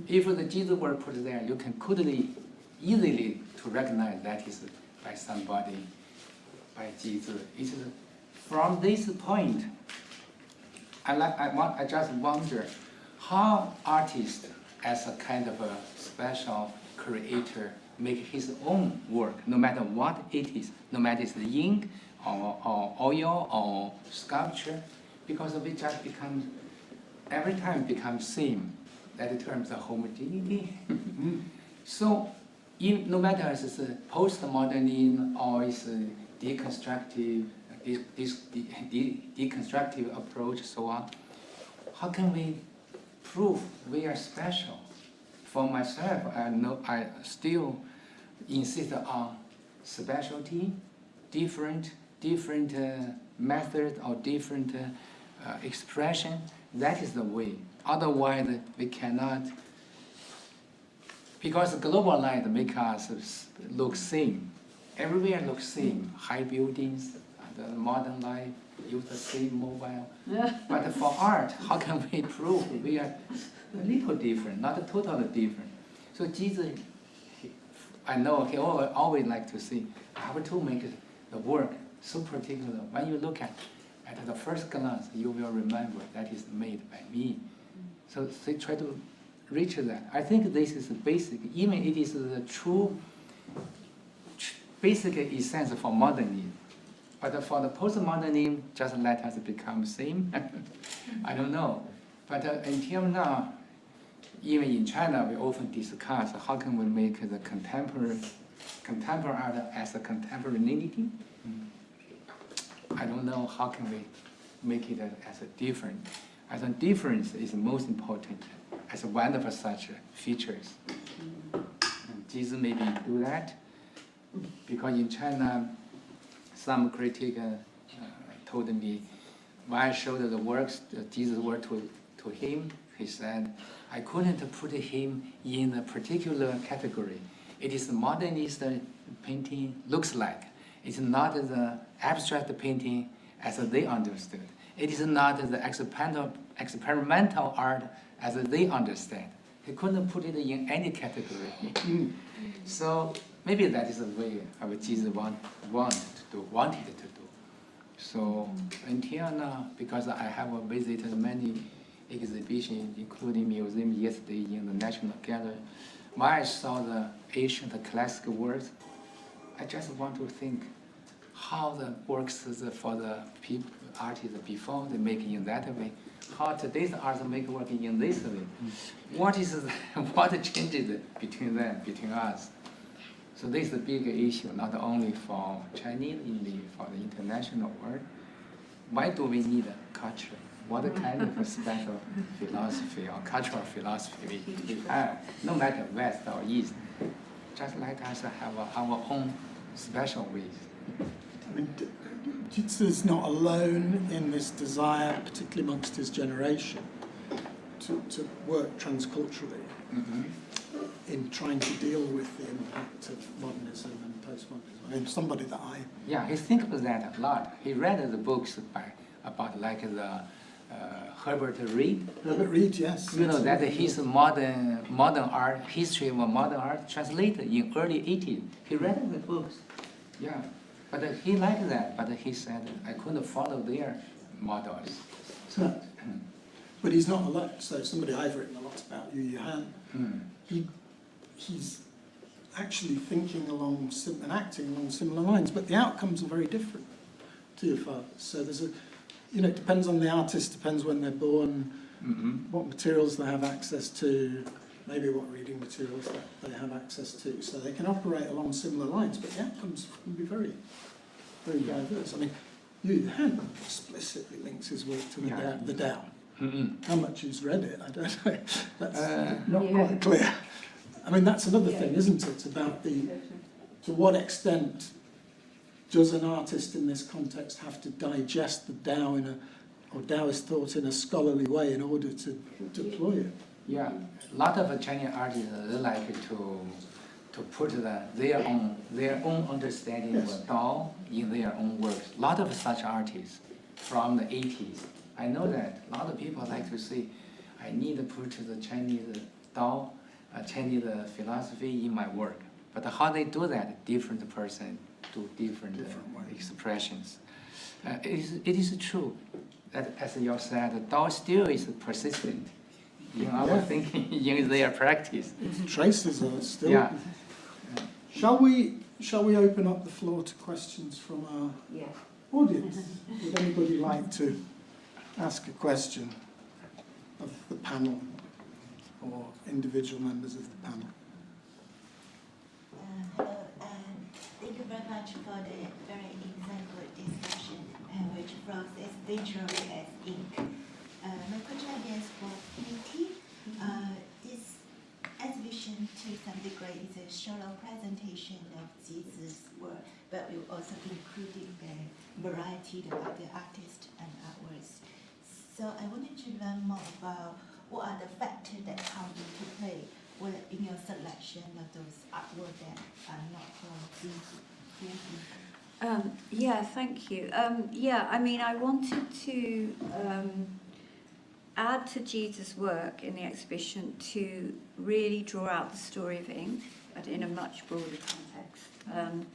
If the Jesus word put there, you can quickly, easily to recognize that is by somebody, by Jesus. It's from this point, I just wonder how artists, as a kind of a special creator, make his own work, no matter what it is, no matter it's the ink or oil or sculpture, because we just become, every time become same. That terms of homogeneity. So, no matter if it's a postmodernism or it's a deconstructive, deconstructive approach, so on, how can we prove we are special? For myself, I still insist on specialty, different method or different expression. That is the way. Otherwise, we cannot. Because global light makes us look same. Everywhere looks same. High buildings, the modern life, use the same mobile. But for art, how can we prove we are a little different, not totally different? So Jesus, I know he always like to say, I have to make the work so particular. When you look at the first glance, you will remember that is made by me. So they try to reach that. I think this is basic, even it is the true basic essence for modernism. But for the postmodernism, just let us become same. I don't know. But until now, even in China, we often discuss how can we make the contemporary art as a contemporaneity. I don't know how can we make it as a different. As a difference is most important as one of such features. And Jesus maybe do that, because in China, some critic told me, when I showed the works, Jesus' work to him, he said, I couldn't put him in a particular category. It is modernist painting looks like. It's not the abstract painting as they understood. It is not the experimental art as they understand. He couldn't put it in any category. So maybe that is the way our Jesus wanted to do. So until now, because I have visited many exhibitions, including museum yesterday in the National Gallery, when I saw the ancient classical works, I just want to think how the works for the people, artists before they make it in that way, how today's artists make work in this way. What changes between them, between us? So this is a big issue, not only for Chinese, for the international world. Why do we need a culture? What kind of a special philosophy or cultural philosophy we have, no matter West or East? Just let us have our own special ways. I mean, Jitsu is not alone in this desire, particularly amongst his generation, to work transculturally in trying to deal with the impact of modernism and postmodernism. I mean, somebody that I... Yeah, he thinks about that a lot. He read the books about like the Herbert Reed. Herbert Reed, yes. You know that his modern art, history of modern art, translated in early 80s. He read the books. Yeah, but he liked that. But he said, I couldn't follow their models. So, but he's not alone. So somebody I've written a lot about, Yu Han, he's actually thinking along and acting along similar lines, but the outcomes are very different to your father. So there's a, it depends on the artist, depends when they're born, what materials they have access to, maybe what reading materials that they have access to. So they can operate along similar lines, but the outcomes can be very, very diverse. I mean, Yu Han explicitly links his work to the Tao. How much he's read it, I don't know. That's not quite clear. I mean, that's another thing, isn't it? About to what extent does an artist in this context have to digest the Tao or Taoist thought in a scholarly way in order to deploy it? Yeah, a lot of Chinese artists they like to put their own understanding of Tao in their own works. A lot of such artists from the 80s. I know that a lot of people like to say, I need to put the Chinese Tao, Chinese philosophy in my work. But how they do that, different person do different expressions. It is true that, as you said, Tao still is persistent in our thinking, in their practice. Traces are still. Yeah. Shall we open up the floor to questions from our audience? Would anybody like to ask a question of the panel or individual members of the panel? Hello, thank you very much for the very insightful discussion, which flows as naturally as ink. My question is for Katie. This exhibition, to some degree, is a solo presentation of Jesus' work, but we also including the variety of other artists and artworks. So I wanted to learn more about what are the factors that come into play in your selection of those artworks that are not from Jesus. Yeah, thank you. I mean, I wanted to add to Jesus' work in the exhibition to really draw out the story of ink, but in a much broader context. And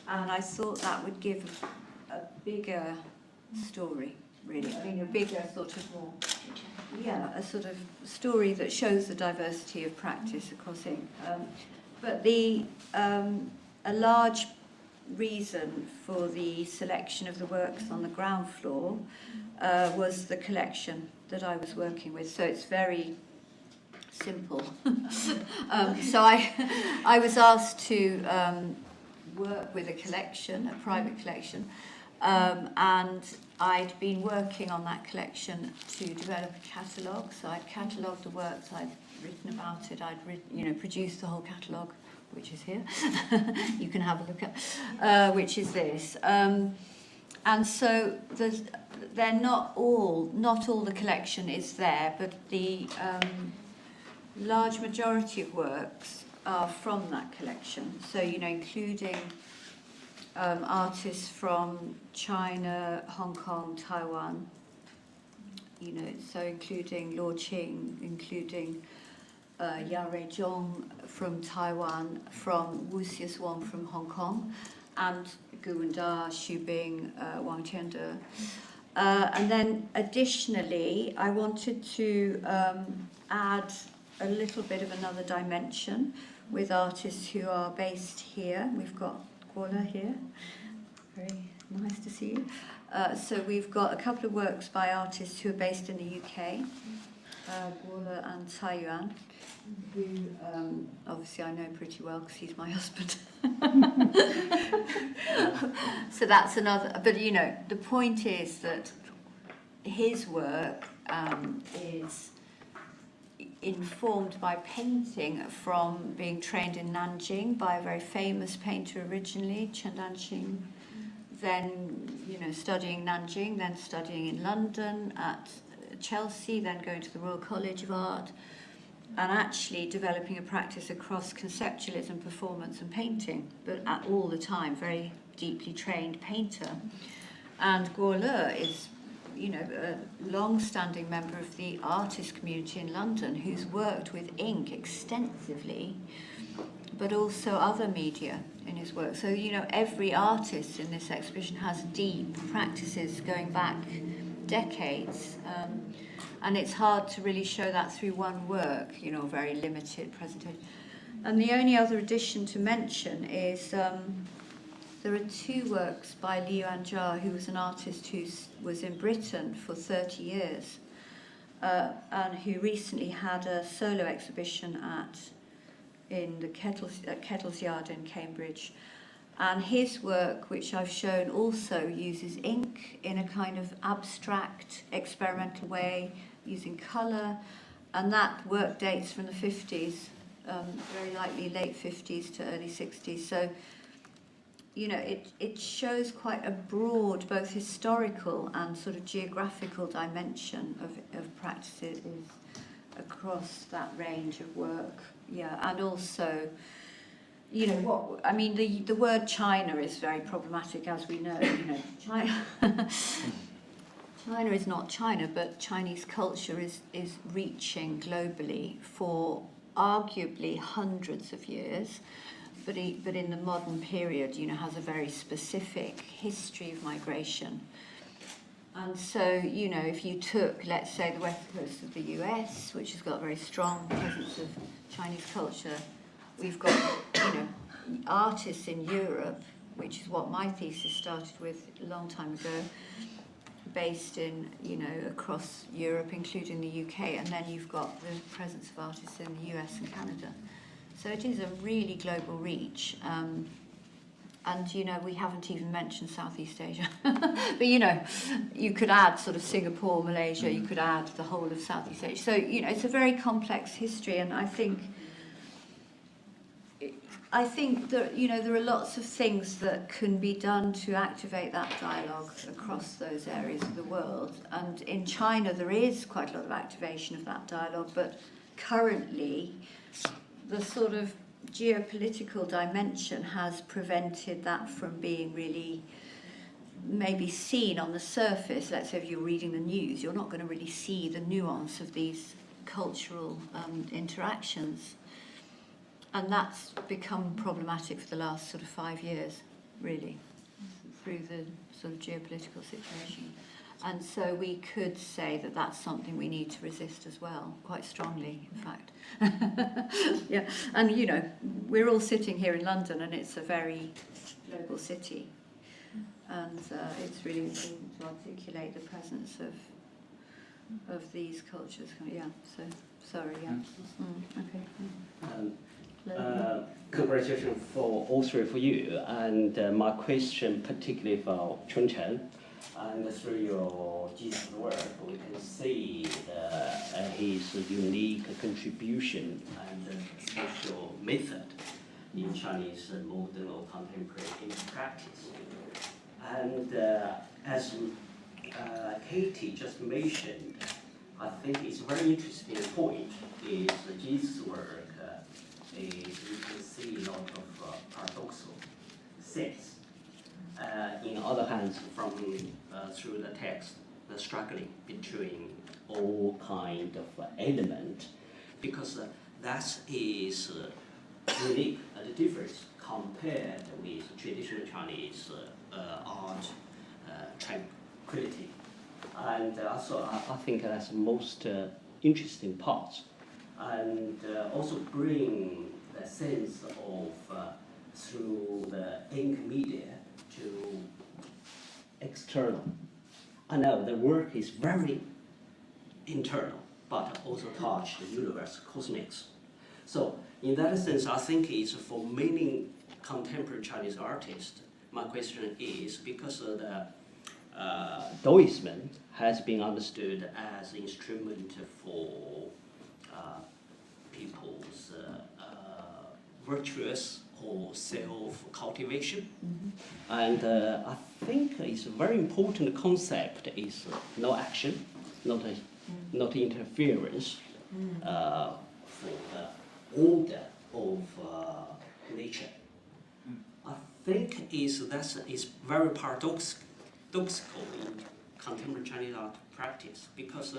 I thought that would give a bigger story, really. I mean, a bigger sort of more, a sort of story that shows the diversity of practice across ink. But a large reason for the selection of the works on the ground floor was the collection that I was working with. So it's very simple. So I was asked to work with a collection, a private collection, and I'd been working on that collection to develop a catalogue. So I'd catalogued the works, I'd written about it, I'd produced the whole catalogue, which is here. You can have a look at, which is this. And so they're not all the collection is there, but the large majority of works are from that collection. So, including artists from China, Hong Kong, Taiwan, so including Luo Qing, including Yare Zhong from Taiwan, from Wu Xiaoshuang from Hong Kong, and Gu Wenda, Xu Bing, Wang Tiande. And then additionally, I wanted to add a little bit of another dimension with artists who are based here. We've got Guola here. Very nice to see you. So we've got a couple of works by artists who are based in the UK, Guola and Tsai Yuan, who obviously I know pretty well because he's my husband. So that's another, but you know, the point is that his work is informed by painting from being trained in Nanjing by a very famous painter originally, Chen Danqing, then, you know, studying Nanjing, then studying in London at Chelsea, then going to the Royal College of Art, and actually developing a practice across conceptualism, performance and painting, but all the time, very deeply trained painter. And Guola is, you know, a long-standing member of the artist community in London who's worked with ink extensively, but also other media in his work. So, you know, every artist in this exhibition has deep practices going back decades. And it's hard to really show that through one work, you know, very limited presentation. And the only other addition to mention is there are two works by Liu Anjia, who was an artist who was in Britain for 30 years and who recently had a solo exhibition at Kettle's Yard in Cambridge. And his work, which I've shown, also uses ink in a kind of abstract, experimental way, using colour. And that work dates from the 50s, very likely late 50s to early 60s. So, you know, it shows quite a broad, both historical and sort of geographical dimension of practices across that range of work. Yeah, and also, you know, what I mean, the word China is very problematic, as we know. You know, China is not China, but Chinese culture is reaching globally for arguably hundreds of years. But in the modern period, you know, has a very specific history of migration. And so, you know, if you took, let's say, the west coast of the US, which has got a very strong presence of Chinese culture, we've got, you know, artists in Europe, which is what my thesis started with a long time ago, based in, you know, across Europe, including the UK, and then you've got the presence of artists in the US and Canada. So it is a really global reach. And, you know, we haven't even mentioned Southeast Asia. But, you know, you could add sort of Singapore, Malaysia, you could add the whole of Southeast Asia. So, you know, it's a very complex history, and I think that, you know, there are lots of things that can be done to activate that dialogue across those areas of the world. And in China, there is quite a lot of activation of that dialogue, but currently the sort of geopolitical dimension has prevented that from being really maybe seen on the surface. Let's say if you're reading the news, you're not going to really see the nuance of these cultural interactions. And that's become problematic for the last sort of 5 years, really, through the sort of geopolitical situation. And so we could say that that's something we need to resist as well, quite strongly, in fact. Yeah, and you know, we're all sitting here in London, and it's a very global city, and it's really important to articulate the presence of these cultures. Yeah. So sorry. Yeah. Okay. Congratulations for all three for you, and my question particularly for Chunchen. And through your Jesus work, we can see his unique contribution and special method in Chinese modern or contemporary practice. And as Katie just mentioned, I think it's a very interesting point is Jesus' work is you can see a lot of paradoxical sense. In other hands, from through the text, the struggling between all kind of element, because that is unique and different compared with traditional Chinese art tranquility. And also, I think that's the most interesting part. And also bring the sense of, through the ink media to external. I know the work is very internal, but also touch the universe, cosmics. So in that sense, I think it's for many contemporary Chinese artists, my question is, because of the Daoism has been understood as an instrument for people's virtuous or self-cultivation. And I think it's a very important concept is no action, not interference for the order of nature. I think that is very paradoxical in contemporary Chinese art practice, because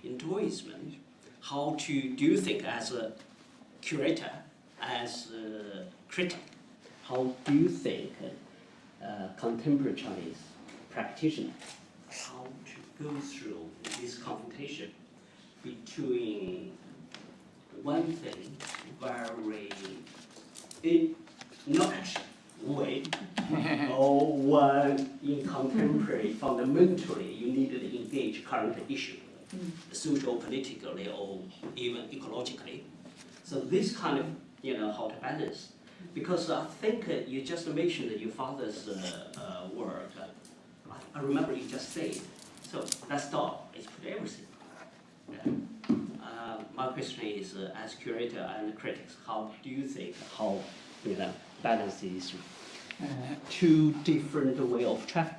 in Daoism, how to do you think as a curator, as a critic, how do you think contemporary Chinese practitioner, how to go through this confrontation between one thing very in no action way, or one in contemporary fundamentally you need to engage current issue, social, politically, or even ecologically. So this kind of, how to balance. Because I think you just mentioned your father's work. I remember you just said, so let's start, let's put everything. Yeah. My question is, as curator and critics, how do you think how balance these two different way of traveling?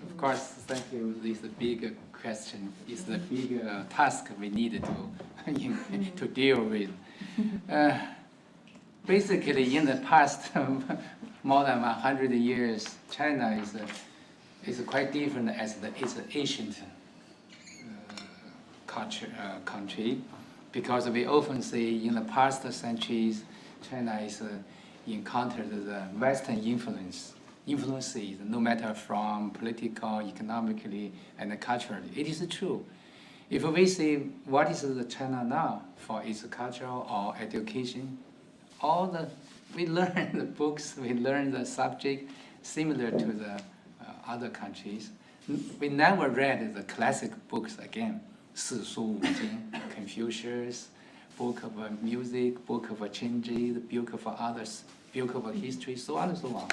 Of course, thank you. This is a big question. It's the big task we need to deal with. Basically, in the past more than 100 years, China is quite different as it's an ancient country, because we often see in the past centuries, China is encountered the Western influences, no matter from political, economically, and culturally. It is true. If we see what is the China now for its cultural or education, we learn the books, we learn the subject similar to the other countries. We never read the classic books again. 四书五经, Confucius, book of music, book of changes, book of others, book of history, so on and so on.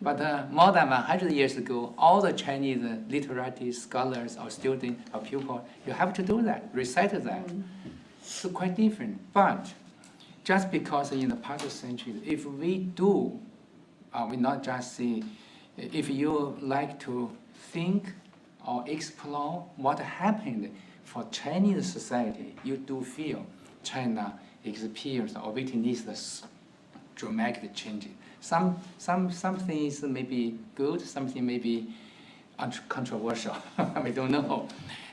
But more than 100 years ago, all the Chinese literati, scholars, or students, or pupils, you have to do that, recite that. So quite different. But just because in the past century, if we do, we not just see, if you like to think or explore what happened for Chinese society, you do feel China experienced or witnessed the dramatic changes. Something is maybe good, something may be controversial. We don't know.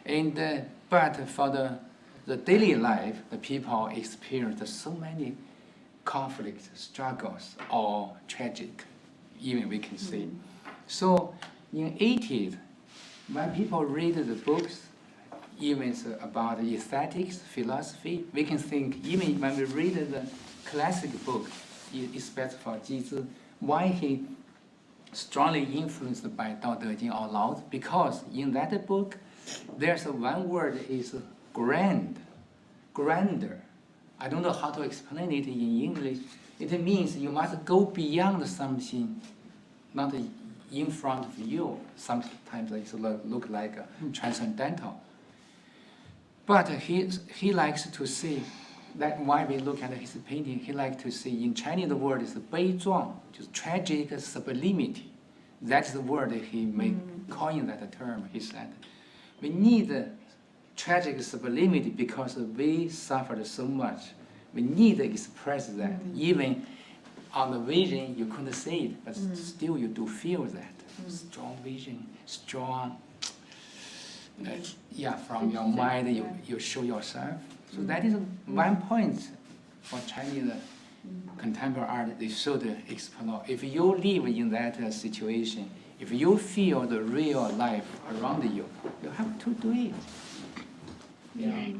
And but for the daily life, the people experience so many conflicts, struggles, or tragic, even we can say. So in 80s, when people read the books, even about aesthetics, philosophy, we can think, even when we read the classic book, especially for Jesus, why he strongly influenced by Daoism or Lao, because in that book, there's one word is grander. I don't know how to explain it in English. It means you must go beyond something, not in front of you. Sometimes it look like transcendental. But he likes to see, that why we look at his painting, he likes to see in Chinese the word is 悲壮, just tragic sublimity. That's the word he made, coin that term. He said, we need tragic sublimity because we suffered so much. We need to express that. Even on the vision, you couldn't see it, but still you do feel that. Strong vision, strong, from your mind, you show yourself. So that is one point for Chinese contemporary art they should explore. If you live in that situation, if you feel the real life around you, you have to do it. Yeah.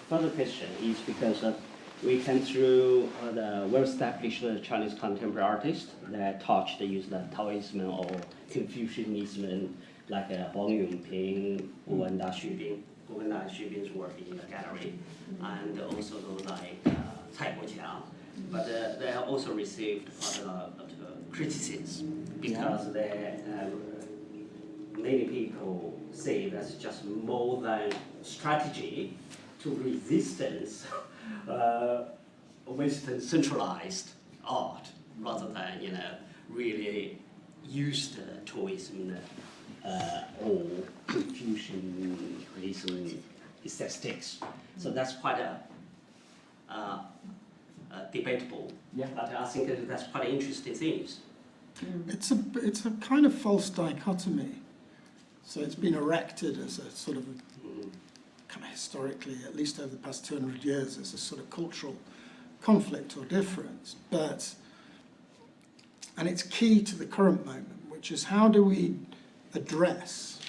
Further question is because we came through the well-established Chinese contemporary artists that touched use the Daoism or Confucianism, like Huang Yongping, Wu Wenda Xubing's work in the gallery, and also those like Cai Guoqiang. But they have also received a lot of criticism because many people say that's just more than strategy to resistance Western centralized art rather than really use the Taoism or Confucianism aesthetics. So that's quite a debatable. Yeah. But I think that's quite interesting things. It's a kind of false dichotomy. So it's been erected as a sort of kind of historically, at least over the past 200 years, as a sort of cultural conflict or difference. And it's key to the current moment, which is how do we address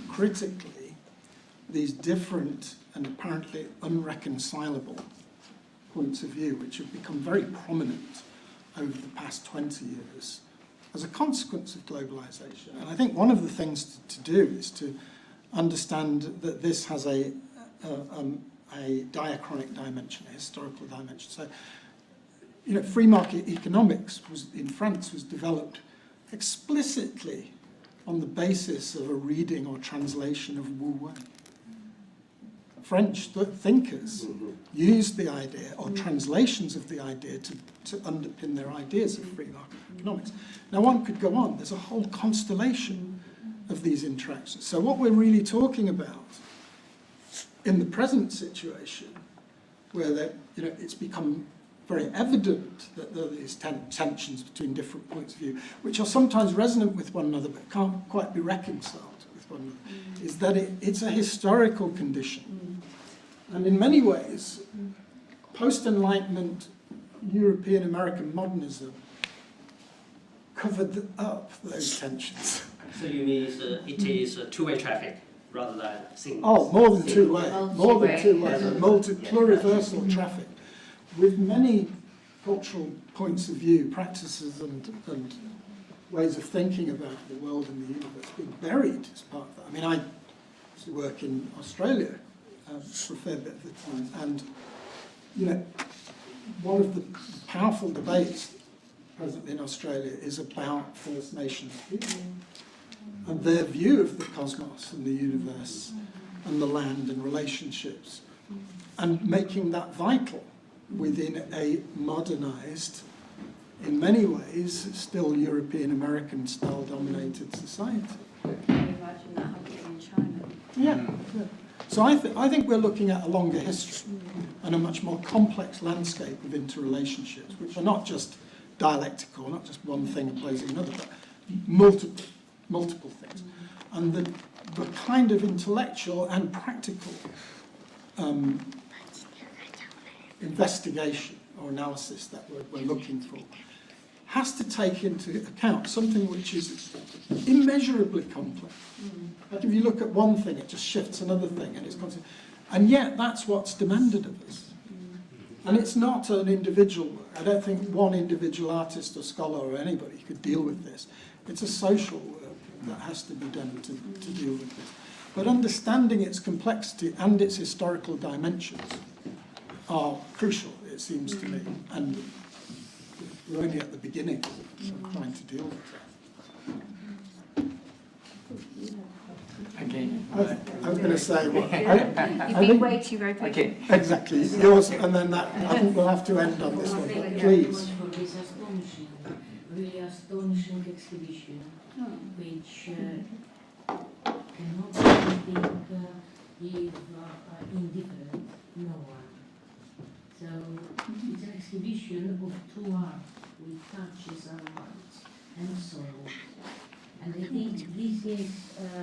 critically these different and apparently unreconcilable points of view, which have become very prominent over the past 20 years as a consequence of globalization. And I think one of the things to do is to understand that this has a diachronic dimension, a historical dimension. So, free market economics in France was developed explicitly on the basis of a reading or translation of Wu Wei. French thinkers used the idea, or translations of the idea, to underpin their ideas of free market economics. Now, one could go on. There's a whole constellation of these interactions. So what we're really talking about in the present situation, where it's become very evident that there are these tensions between different points of view, which are sometimes resonant with one another but can't quite be reconciled with one another, is that it's a historical condition. And in many ways, post-Enlightenment European American modernism covered up those tensions. So you mean it is a two-way traffic rather than single? Oh, more than two-way. More than two-way. Pluriversal traffic with many cultural points of view, practices and ways of thinking about the world and the universe being buried as part of that. I mean, I used to work in Australia for a fair bit of the time, and one of the powerful debates presently in Australia is about First Nations people and their view of the cosmos and the universe and the land and relationships, and making that vital within a modernized, in many ways, still European American style dominated society. Can you imagine that happening in China? Yeah. So I think we're looking at a longer history and a much more complex landscape of interrelationships, which are not just dialectical, not just one thing opposing another, but multiple things. And the kind of intellectual and practical investigation or analysis that we're looking for has to take into account something which is immeasurably complex. Like if you look at one thing, it just shifts another thing, and it's constant. And yet that's what's demanded of us. And it's not an individual work. I don't think one individual artist or scholar or anybody could deal with this. It's a social work that has to be done to deal with this. But understanding its complexity and its historical dimensions are crucial, it seems to me. And we're only at the beginning of trying to deal with that. Okay. I was going to say, You've been waiting very patiently. Okay. Exactly, yours, and then that. I think we'll have to end on this one. But please. For this astonishing, really astonishing exhibition, which cannot leave indifferent no one. So it's an exhibition of true art, which touches our hearts and soul. And I think this is,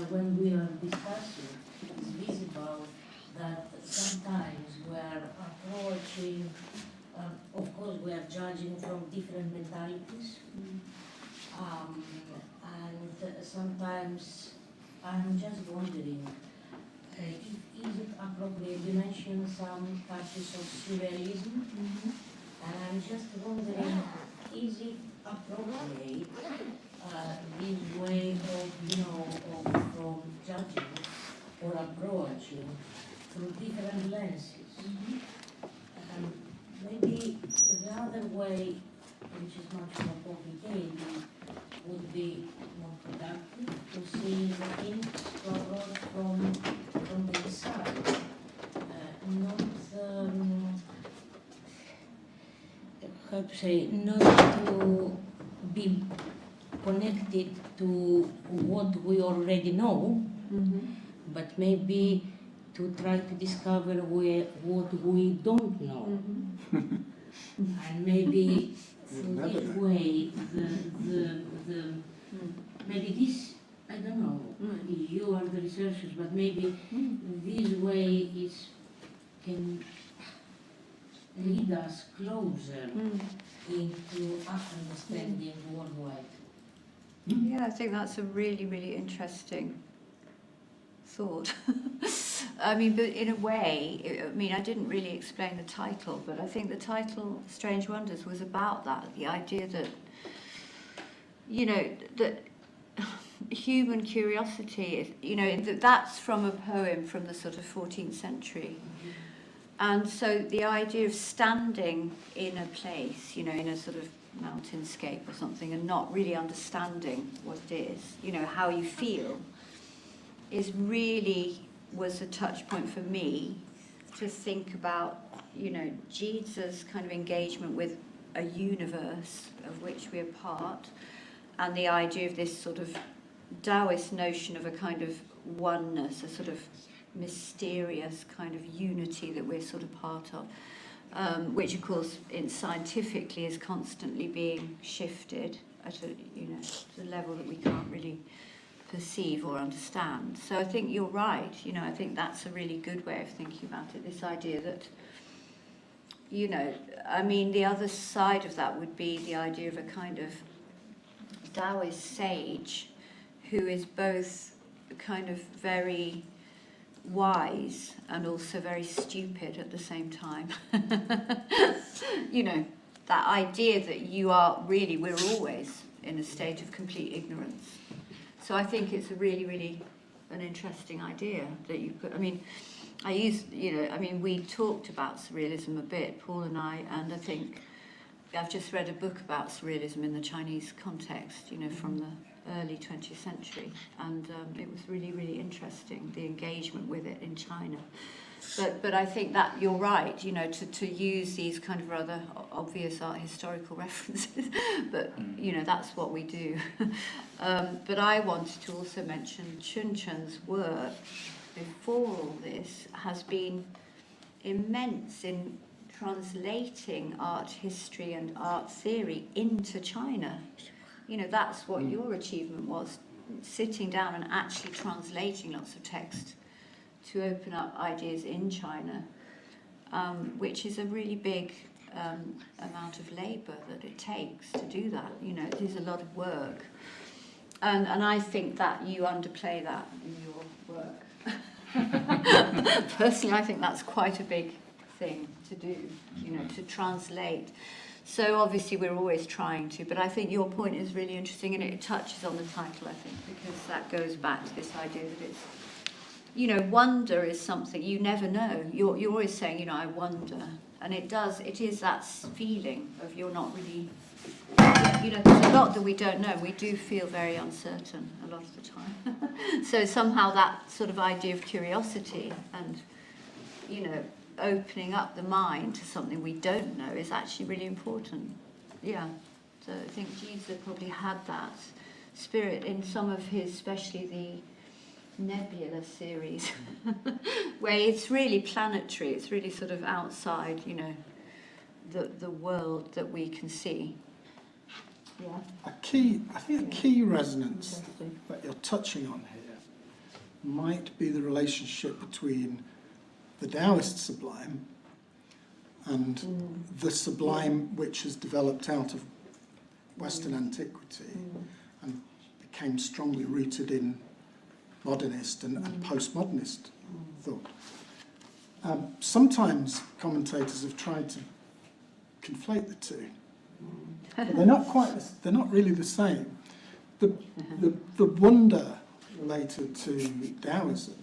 when we are discussing, it's visible that sometimes we are approaching, of course we are judging from different mentalities, and sometimes I'm just wondering, is it appropriate? You mentioned some touches of surrealism, and I'm just wondering, is it appropriate this way of from judging or approaching through different lenses? Maybe the other way, which is much more complicated, would be more productive to see the things from the inside, not how to say, not to be connected to what we already know, but maybe to try to discover what we don't know. And maybe through this way, maybe this, I don't know, you are the researchers, but maybe this way can lead us closer into understanding worldwide. Yeah, I think that's a really, really interesting thought. I mean, but in a way, I didn't really explain the title, but I think the title, Strange Wonders, was about that, the idea that, that human curiosity, that's from a poem from the sort of 14th century. And so the idea of standing in a place, in a sort of mountainscape or something, and not really understanding what it is, how you feel, was a touch point for me to think about, Jesus' kind of engagement with a universe of which we are part, and the idea of this sort of Taoist notion of a kind of oneness, a sort of mysterious kind of unity that we're sort of part of, which of course scientifically is constantly being shifted at a level that we can't really perceive or understand. So I think you're right, I think that's a really good way of thinking about it, this idea that, the other side of that would be the idea of a kind of Taoist sage who is both kind of very wise and also very stupid at the same time. That idea that we're always in a state of complete ignorance. So I think it's a really, really an interesting idea that you put. We talked about surrealism a bit, Paul and I think I've just read a book about surrealism in the Chinese context, from the early 20th century, and it was really, really interesting, the engagement with it in China. But I think that you're right, to use these kind of rather obvious art historical references, but that's what we do. But I wanted to also mention Chun Chun's work before all this has been immense in translating art history and art theory into China. That's what your achievement was, sitting down and actually translating lots of text to open up ideas in China, which is a really big amount of labour that it takes to do that. It is a lot of work. And I think that you underplay that in your work. Personally, I think that's quite a big thing to do, to translate. So obviously we're always trying to, but I think your point is really interesting, and it touches on the title, I think, because that goes back to this idea that it's, wonder is something you never know. You're always saying, I wonder, and it is that feeling of you're not really, there's a lot that we don't know. We do feel very uncertain a lot of the time. So somehow that sort of idea of curiosity and, opening up the mind to something we don't know is actually really important. Yeah. So I think Jesus probably had that spirit in some of his, especially the Nebula series, where it's really planetary, it's really sort of outside, the world that we can see. Yeah. I think a key resonance that you're touching on here might be the relationship between the Taoist sublime and the sublime which has developed out of Western antiquity and became strongly rooted in modernist and postmodernist thought. Sometimes commentators have tried to conflate the two, but they're not really the same. The wonder related to Daoism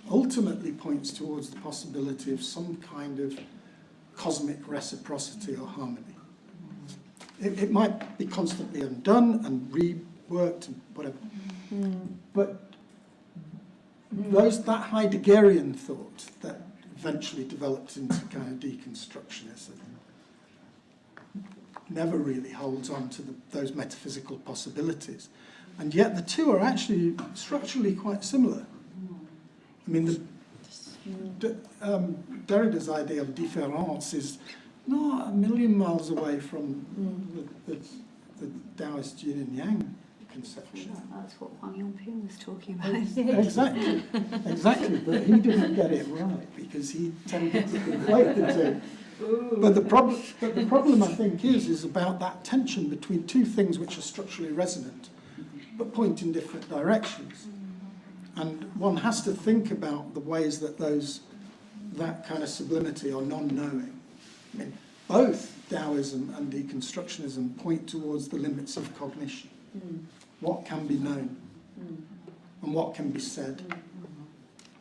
ultimately points towards the possibility of some kind of cosmic reciprocity or harmony. It might be constantly undone and reworked and whatever, but that Heideggerian thought that eventually developed into kind of deconstructionism never really holds on to those metaphysical possibilities. And yet the two are actually structurally quite similar. I mean, Derrida's idea of différance is not a million miles away from the Taoist yin and yang conception. That's what Huang Yongping was talking about. Exactly, but he didn't get it right because he tended to conflate the two. But the problem, I think, is about that tension between two things which are structurally resonant but point in different directions. And one has to think about the ways that that kind of sublimity or non-knowing. I mean, both Daoism and deconstructionism point towards the limits of cognition. What can be known and what can be said.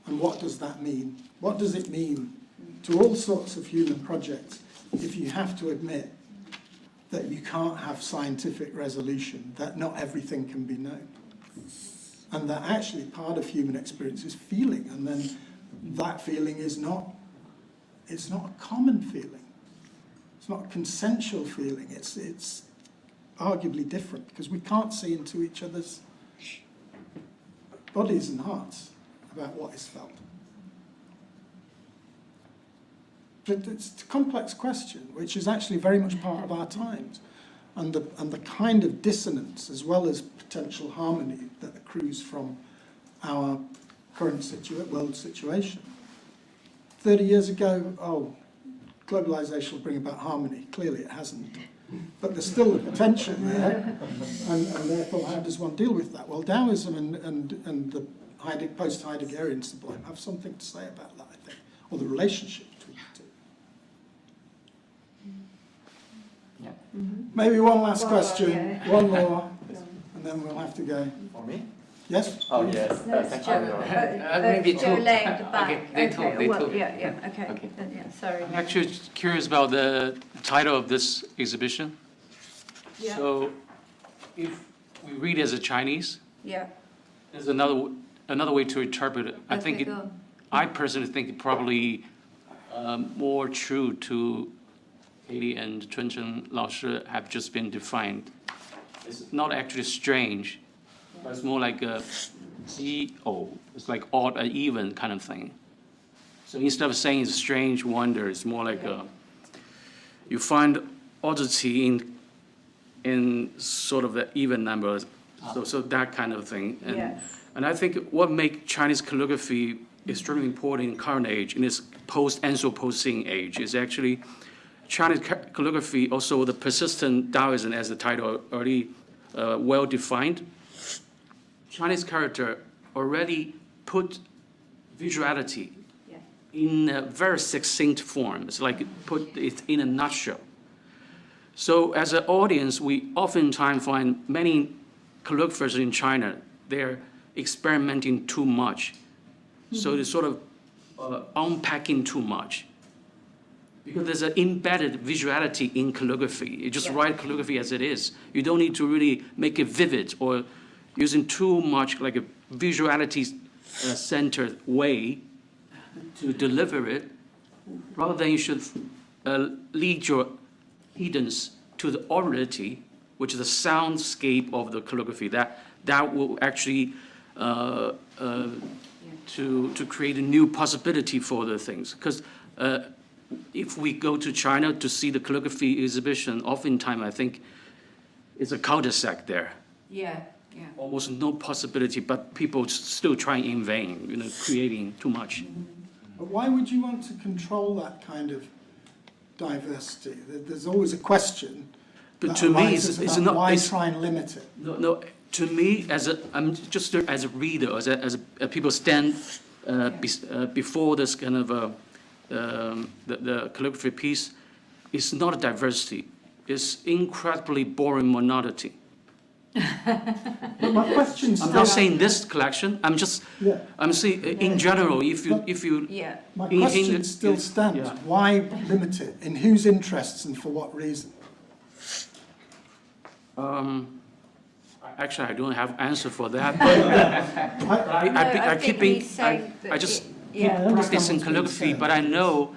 And what does that mean? What does it mean to all sorts of human projects if you have to admit that you can't have scientific resolution, that not everything can be known? And that actually part of human experience is feeling, and then that feeling is it's not a common feeling. It's not a consensual feeling. It's arguably different because we can't see into each other's bodies and hearts about what is felt. But it's a complex question, which is actually very much part of our times, and the kind of dissonance as well as potential harmony that accrues from our current world situation. 30 years ago, globalization will bring about harmony. Clearly it hasn't. But there's still a potential there, and therefore how does one deal with that? Well, Daoism and the post-Heideggerian sublime have something to say about that, I think, or the relationship between the two. Yeah. Maybe one last question, one more, and then we'll have to go. For me? Yes? Oh, yes. No, it's Thank Joe. you. Maybe Joe two. Lay at the back. Okay, they well, talk. yeah, okay. Okay. Then, yeah, sorry. I'm actually curious about the title of this exhibition. Yeah. So, if we read as a Chinese, Yeah. there's another way to interpret it. I personally think it probably more true to Katie and Chunchen Lao Shi have just been defined. It's not actually strange, but it's more like a it's like odd and even kind of thing. So instead of saying it's strange wonder, it's more like you find oddity in sort of the even numbers, so that kind of thing. And I think what makes Chinese calligraphy extremely important in current age, in this post-Anthropocene age, is actually Chinese calligraphy, also the persistent Daoism, as the title already well defined. Chinese character already put visuality in a very succinct form. It's like put it in a nutshell. So as an audience, we oftentimes find many calligraphers in China, they're experimenting too much. So they're sort of unpacking too much. Because there's an embedded visuality in calligraphy. You just write calligraphy as it is. You don't need to really make it vivid or using too much like a visuality-centered way to deliver it. Rather than you should lead your audience to the orality, which is the soundscape of the calligraphy. That will actually to create a new possibility for the things. Because if we go to China to see the calligraphy exhibition, oftentimes I think it's a cul-de-sac there. Yeah. Almost no possibility, but people still trying in vain, creating too much. But why would you want to control that kind of diversity? There's always a question. But to me, it's about not. Why It's, try and limit it? no. To me, I'm just as a reader, as people stand before this kind of the calligraphy piece, it's not a diversity. It's incredibly boring monotony. But my question's I'm not saying this collection. I'm just. Yeah. I'm saying in general. If you. Yeah. My question still stands. Yeah. Why limit it? In whose interests and for what reason? Actually, I don't have answer for that. I I keep being. I just keep practicing calligraphy, but I know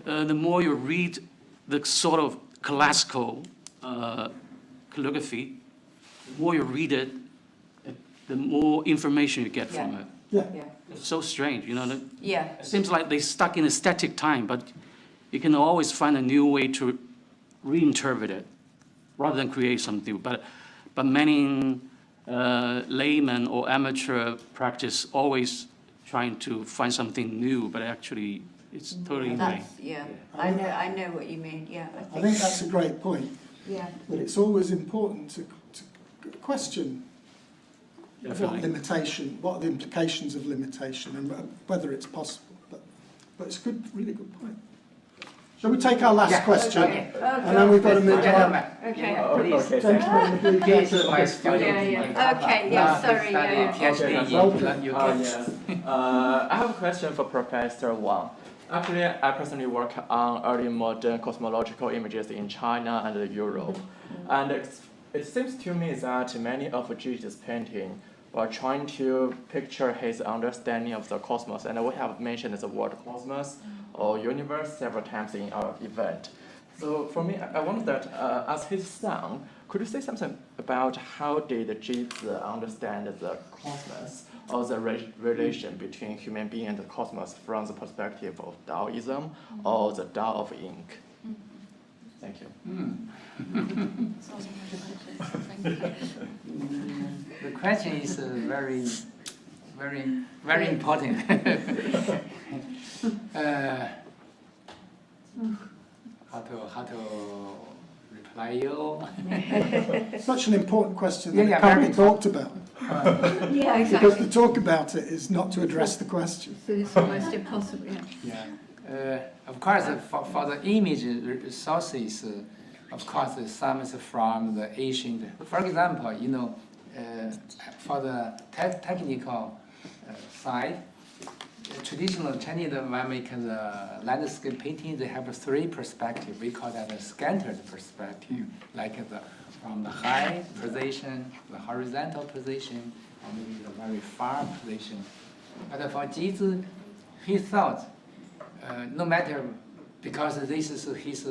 the more you read the sort of classical calligraphy, the more you read it, the more information you get from it. Yeah. It's so strange, you know. Yeah. It seems like they're stuck in a static time, but you can always find a new way to reinterpret it, rather than create something. But many laymen or amateur practice always trying to find something new, but actually it's totally in vain. I know what you mean. Yeah. I think that's a great point. Yeah. But it's always important to question Definitely. what are the implications of limitation, and whether it's possible. But it's a really good point. Shall we take our last question? Okay. And then we've got to move on. Okay. Please. Gentlemen in the blue jacket. My student. Okay. Yeah. Sorry. Yes. I have a question for Professor Wang. Actually, I personally work on early modern cosmological images in China and Europe. And it seems to me that many of Gigi's paintings were trying to picture his understanding of the cosmos. And we have mentioned the word cosmos or universe several times in our event. So for me, I wonder that as his son, could you say something about how did Gigi understand the cosmos or the relation between human being and the cosmos from the perspective of Daoism or the Tao of ink? Thank you. The question is very important. How to reply you? Such an important question that Yeah, it can't very be talked about. Yeah. Because Exactly. to talk about it is not to address the question. So it's almost impossible. Yeah. Yeah. Of course, for the image sources, of course, some is from the ancient. For example, you know, for the technical side, traditional Chinese, when we can landscape painting, they have three perspectives. We call that a scattered perspective, like from the high position, the horizontal position, or maybe the very far position. But for Jizi, he thought, no matter, because this is his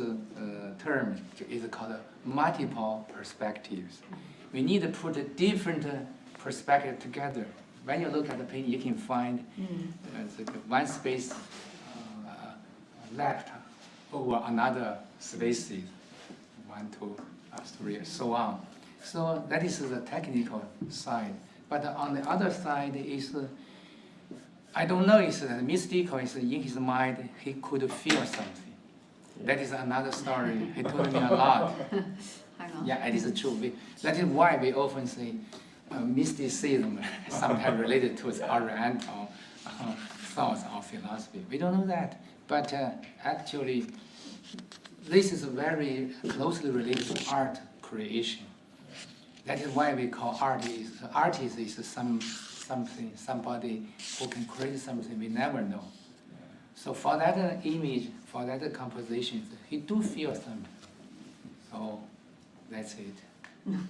term, is called multiple perspectives. We need to put different perspectives together. When you look at the painting, you can find one space left over another spaces, 1, 2, 3, and so on. So that is the technical side. But on the other side is, I don't know, it's mystical, it's in his mind, he could feel something. That is another story. He told me a lot. Hang on. Yeah, it is true. That is why we often say mysticism sometimes related to the Oriental thoughts or philosophy. We don't know that, but actually, this is very closely related to art creation. That is why we call artist is somebody who can create something we never know. So for that image, for that composition, he do feel something. So that's it.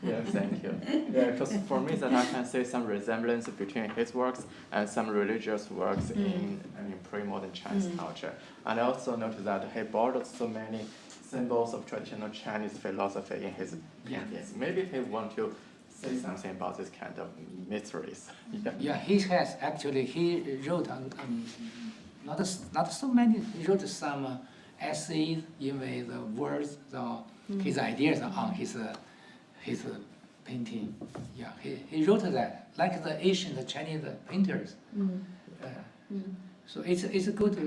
Yeah, thank you. Yeah, because for me that I can see some resemblance between his works and some religious works in pre-modern Chinese culture. And I also noticed that he borrowed so many symbols of traditional Chinese philosophy in his paintings. Maybe he want to say something about this kind of mysteries. Yeah, he has actually, he wrote not so many, he wrote some essays, even the words, his ideas on his painting. Yeah, he wrote that, like the ancient Chinese painters. So it's a good.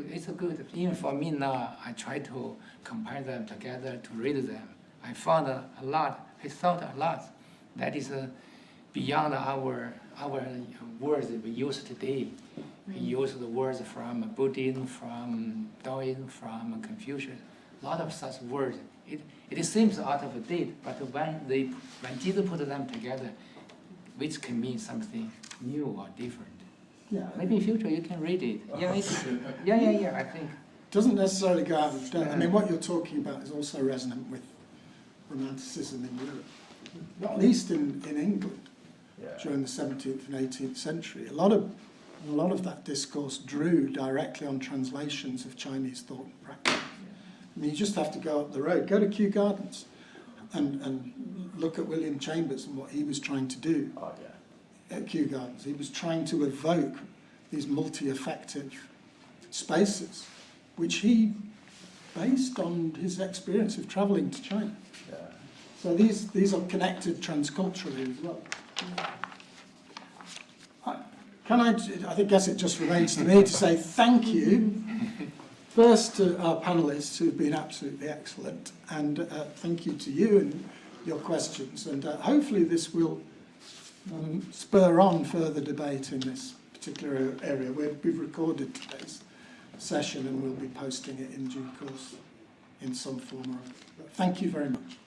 Even for me now, I try to compare them together to read them. I found a lot. I thought a lot. That is beyond our words we use today. We use the words from Buddhism, from Daoism, from Confucius. A lot of such words. It seems out of date, but when Jesus put them together, which can mean something new or different. Yeah. Maybe in future you can read it. Yeah. I think. Doesn't necessarily go out of date. I mean, what you're talking about is also resonant with Romanticism in Europe, not least in England during the 17th and 18th century. A lot of that discourse drew directly on translations of Chinese thought and practice. I mean, you just have to go up the road, go to Kew Gardens, and look at William Chambers and what he was trying to do at Kew Gardens. He was trying to evoke these multi-affective spaces, which he based on his experience of travelling to China. So these are connected transculturally as well. I guess it just remains to me to say thank you first to our panellists who've been absolutely excellent, and thank you to you and your questions, and hopefully this will spur on further debate in this particular area. We've recorded today's session and we'll be posting it in due course in some form or other. But thank you very much.